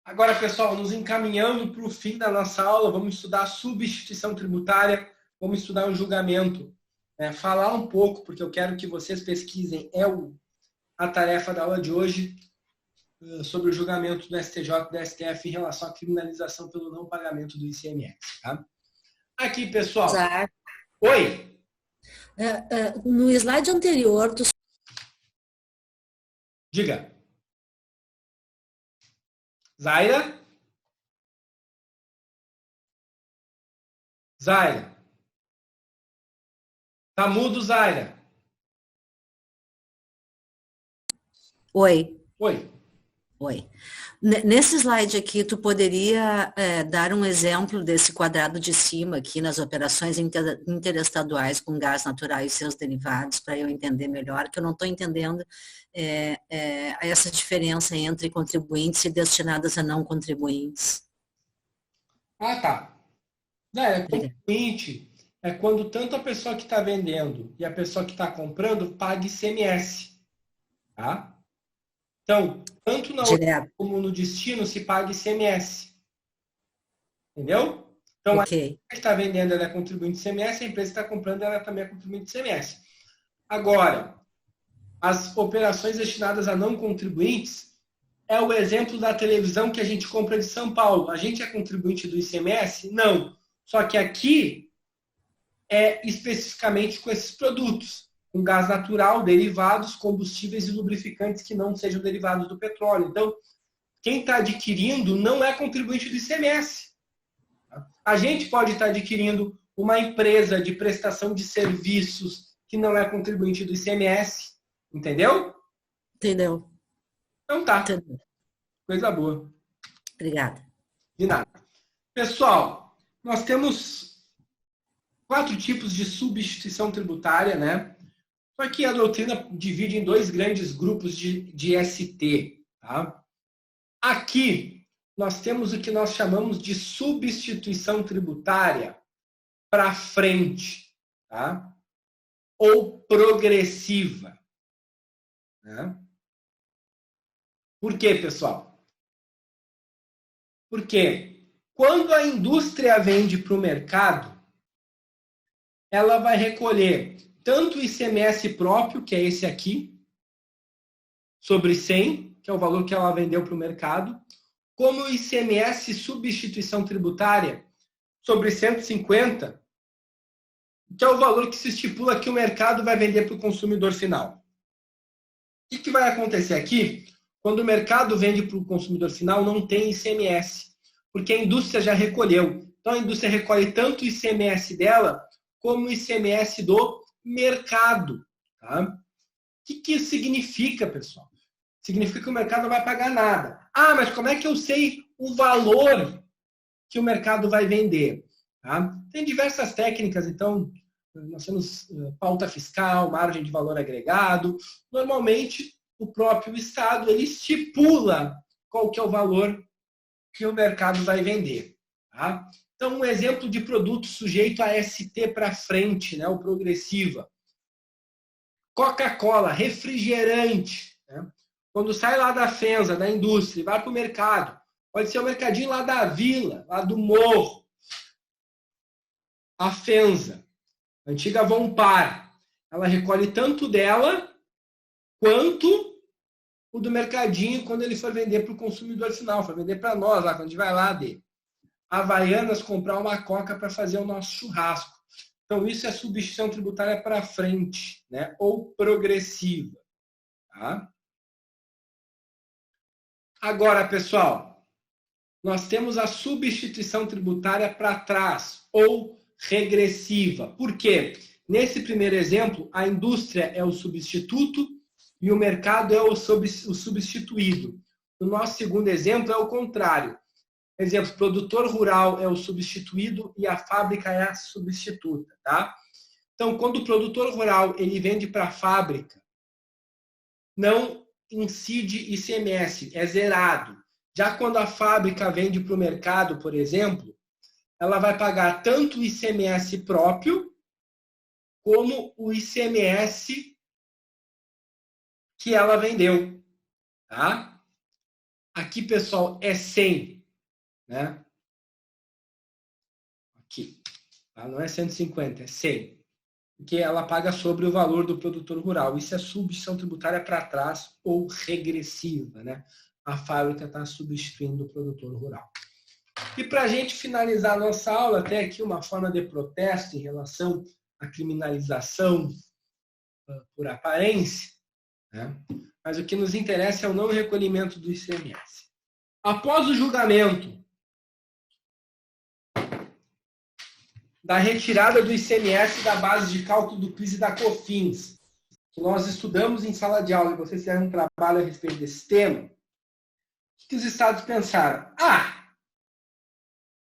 Agora, pessoal, nos encaminhando para o fim da nossa aula, vamos estudar a substituição tributária, vamos estudar um julgamento. Falar um pouco, porque eu quero que vocês pesquisem, a tarefa da aula de hoje, sobre o julgamento do STJ e do STF em relação à criminalização pelo não pagamento do ICMS. Tá? Aqui, pessoal.
Exato.
Oi?
No slide anterior, tu...
Diga. Zaira? Zaira? Tá mudo, Zaira?
Oi.
Oi.
Oi. Nesse slide aqui, tu poderia dar um exemplo desse quadrado de cima aqui nas operações interestaduais com gás natural e seus derivados, para eu entender melhor, que eu não estou entendendo essa diferença entre contribuintes e destinadas a não contribuintes.
Ah, tá. Contribuinte é quando tanto a pessoa que está vendendo e a pessoa que está comprando paga ICMS. Tá? Então, tanto na origem como no destino se paga ICMS. Entendeu? Então, a empresa que está vendendo ela é contribuinte de ICMS, a empresa que está comprando ela também é contribuinte de ICMS. Agora, as operações destinadas a não contribuintes é o exemplo da televisão que a gente compra de São Paulo. A gente é contribuinte do ICMS? Não. Só que aqui é especificamente com esses produtos. Com gás natural, derivados, combustíveis e lubrificantes que não sejam derivados do petróleo. Então, quem está adquirindo não é contribuinte do ICMS. A gente pode estar adquirindo uma empresa de prestação de serviços que não é contribuinte do ICMS. Entendeu?
Entendeu.
Então tá.
Entendeu.
Coisa boa.
Obrigada.
De nada. Pessoal, nós temos 4 tipos de substituição tributária, né? Só que a doutrina divide em 2 grandes grupos de ST. Tá? Aqui, nós temos o que nós chamamos de substituição tributária para frente. Tá? Ou progressiva. Né? Por quê, pessoal? Porque quando a indústria vende para o mercado, ela vai recolher tanto o ICMS próprio, que é esse aqui, sobre 100, que é o valor que ela vendeu para o mercado, como o ICMS substituição tributária, sobre 150, que é o valor que se estipula que o mercado vai vender para o consumidor final. O que vai acontecer aqui? Quando o mercado vende para o consumidor final, não tem ICMS, porque a indústria já recolheu. Então, a indústria recolhe tanto o ICMS dela, como o ICMS do mercado. Tá? que isso significa, pessoal? Significa que o mercado não vai pagar nada. Ah, mas como é que eu sei o valor que o mercado vai vender? Tá? Tem diversas técnicas, então, nós temos pauta fiscal, margem de valor agregado. Normalmente, o próprio Estado ele estipula qual que é o valor que o mercado vai vender. Tá? Então, um exemplo de produto sujeito a ST para frente, né, o progressiva. Coca-Cola, refrigerante. Né? Quando sai lá da FENSA, da indústria, vai para o mercado. Pode ser o mercadinho lá da vila, lá do morro. A FENSA, a antiga Vompar, ela recolhe tanto dela quanto o do mercadinho quando ele for vender para o consumidor final, for vender para nós, lá, quando a gente vai lá de Havaianas comprar uma coca para fazer o nosso churrasco. Então, isso é substituição tributária para frente, né? Ou progressiva. Tá? Agora, pessoal, nós temos a substituição tributária para trás, ou regressiva. Por quê? Nesse primeiro exemplo, a indústria é o substituto e o mercado é o substituído. No nosso segundo exemplo, é o contrário. Por exemplo, o produtor rural é o substituído e a fábrica é a substituta. Tá? Então, quando o produtor rural ele vende para a fábrica, não incide ICMS, é zerado. Já quando a fábrica vende para o mercado, por exemplo, ela vai pagar tanto o ICMS próprio, como o ICMS que ela vendeu. Tá? Aqui, pessoal, é 100. Né? Aqui. Tá? Não é 150, é 100. Porque ela paga sobre o valor do produtor rural. Isso é substituição tributária para trás ou regressiva. Né? A fábrica está substituindo o produtor rural. E para a gente finalizar a nossa aula, tem aqui uma forma de protesto em relação à criminalização por aparência. Né? Mas o que nos interessa é o não recolhimento do ICMS. Após o julgamento da retirada do ICMS da base de cálculo do PIS e da COFINS, que nós estudamos em sala de aula e vocês fizeram um trabalho a respeito desse tema, o que os estados pensaram?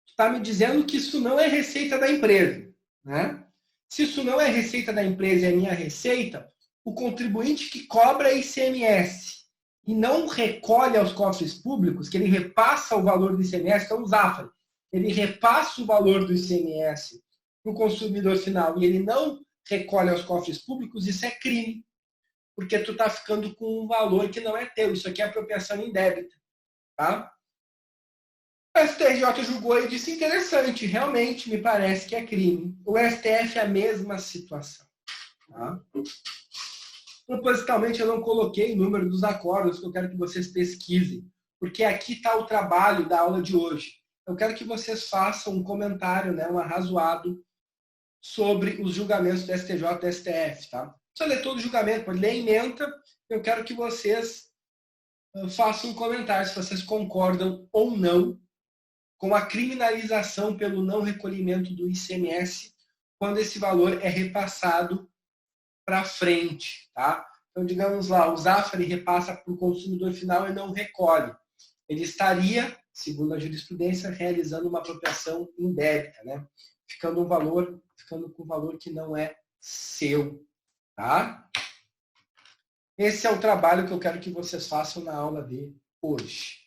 Está me dizendo que isso não é receita da empresa. Né? Se isso não é receita da empresa e é minha receita, o contribuinte que cobra ICMS e não recolhe aos cofres públicos, que ele repassa o valor do ICMS, então o Zafari, ele repassa o valor do ICMS para o consumidor final e ele não recolhe aos cofres públicos, isso é crime. Porque tu está ficando com um valor que não é teu. Isso aqui é apropriação indébita. Tá? O STJ julgou e disse interessante, realmente me parece que é crime. O STF é a mesma situação. Tá? Propositalmente eu não coloquei o número dos acordos, que eu quero que vocês pesquisem, porque aqui está o trabalho da aula de hoje. Eu quero que vocês façam um comentário, né, um arrazoado sobre os julgamentos do STJ e do STF. Tá? Não precisa ler todo o julgamento, pode ler a ementa. Eu quero que vocês façam um comentário se vocês concordam ou não com a criminalização pelo não recolhimento do ICMS quando esse valor é repassado para frente. Tá? Então, digamos lá, o Zafari repassa para o consumidor final e não recolhe. Ele estaria, segundo a jurisprudência, realizando uma apropriação indébita, né? ficando com um valor que não é seu. Tá? Esse é o trabalho que eu quero que vocês façam na aula de hoje.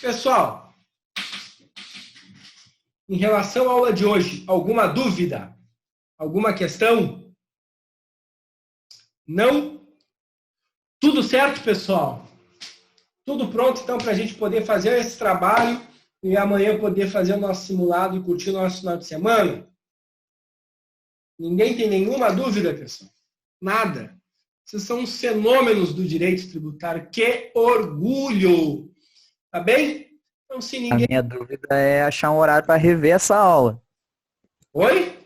Pessoal, em relação à aula de hoje, alguma dúvida? Alguma questão? Não? Tudo certo, pessoal? Tudo pronto, então, para a gente poder fazer esse trabalho e amanhã poder fazer o nosso simulado e curtir o nosso final de semana? Ninguém tem nenhuma dúvida, pessoal? Nada? Vocês são os fenômenos do direito tributário. Que orgulho! Tá bem? Então, se ninguém...
A minha dúvida é achar um horário para rever essa aula.
Oi?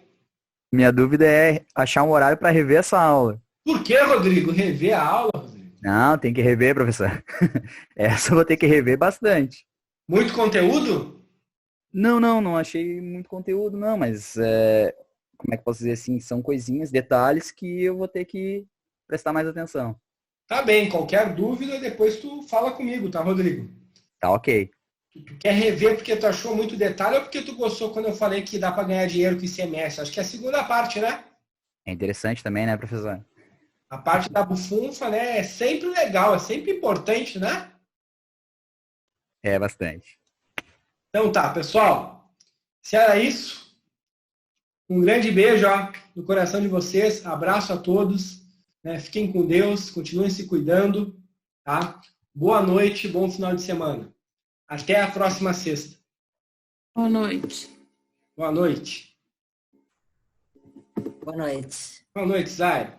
Minha dúvida é achar um horário para rever essa aula.
Por que, Rodrigo? Rever a aula, Rodrigo?
Não, tem que rever, professor. Essa eu vou ter que rever bastante.
Muito conteúdo?
Não achei muito conteúdo, não, mas como é que eu posso dizer assim? São coisinhas, detalhes que eu vou ter que prestar mais atenção.
Tá bem, qualquer dúvida, depois tu fala comigo, tá, Rodrigo?
Tá ok.
Tu quer rever porque tu achou muito detalhe ou porque tu gostou quando eu falei que dá para ganhar dinheiro com ICMS? Acho que é a segunda parte, né?
É interessante também, né, professor?
A parte da bufunfa, né? É sempre legal, é sempre importante, né?
É, bastante.
Então tá, pessoal. Se era isso, um grande beijo ó, no coração de vocês. Abraço a todos. Né? Fiquem com Deus, continuem se cuidando. Tá? Boa noite, bom final de semana. Até a próxima sexta.
Boa noite.
Boa noite.
Boa noite.
Boa noite, Zay.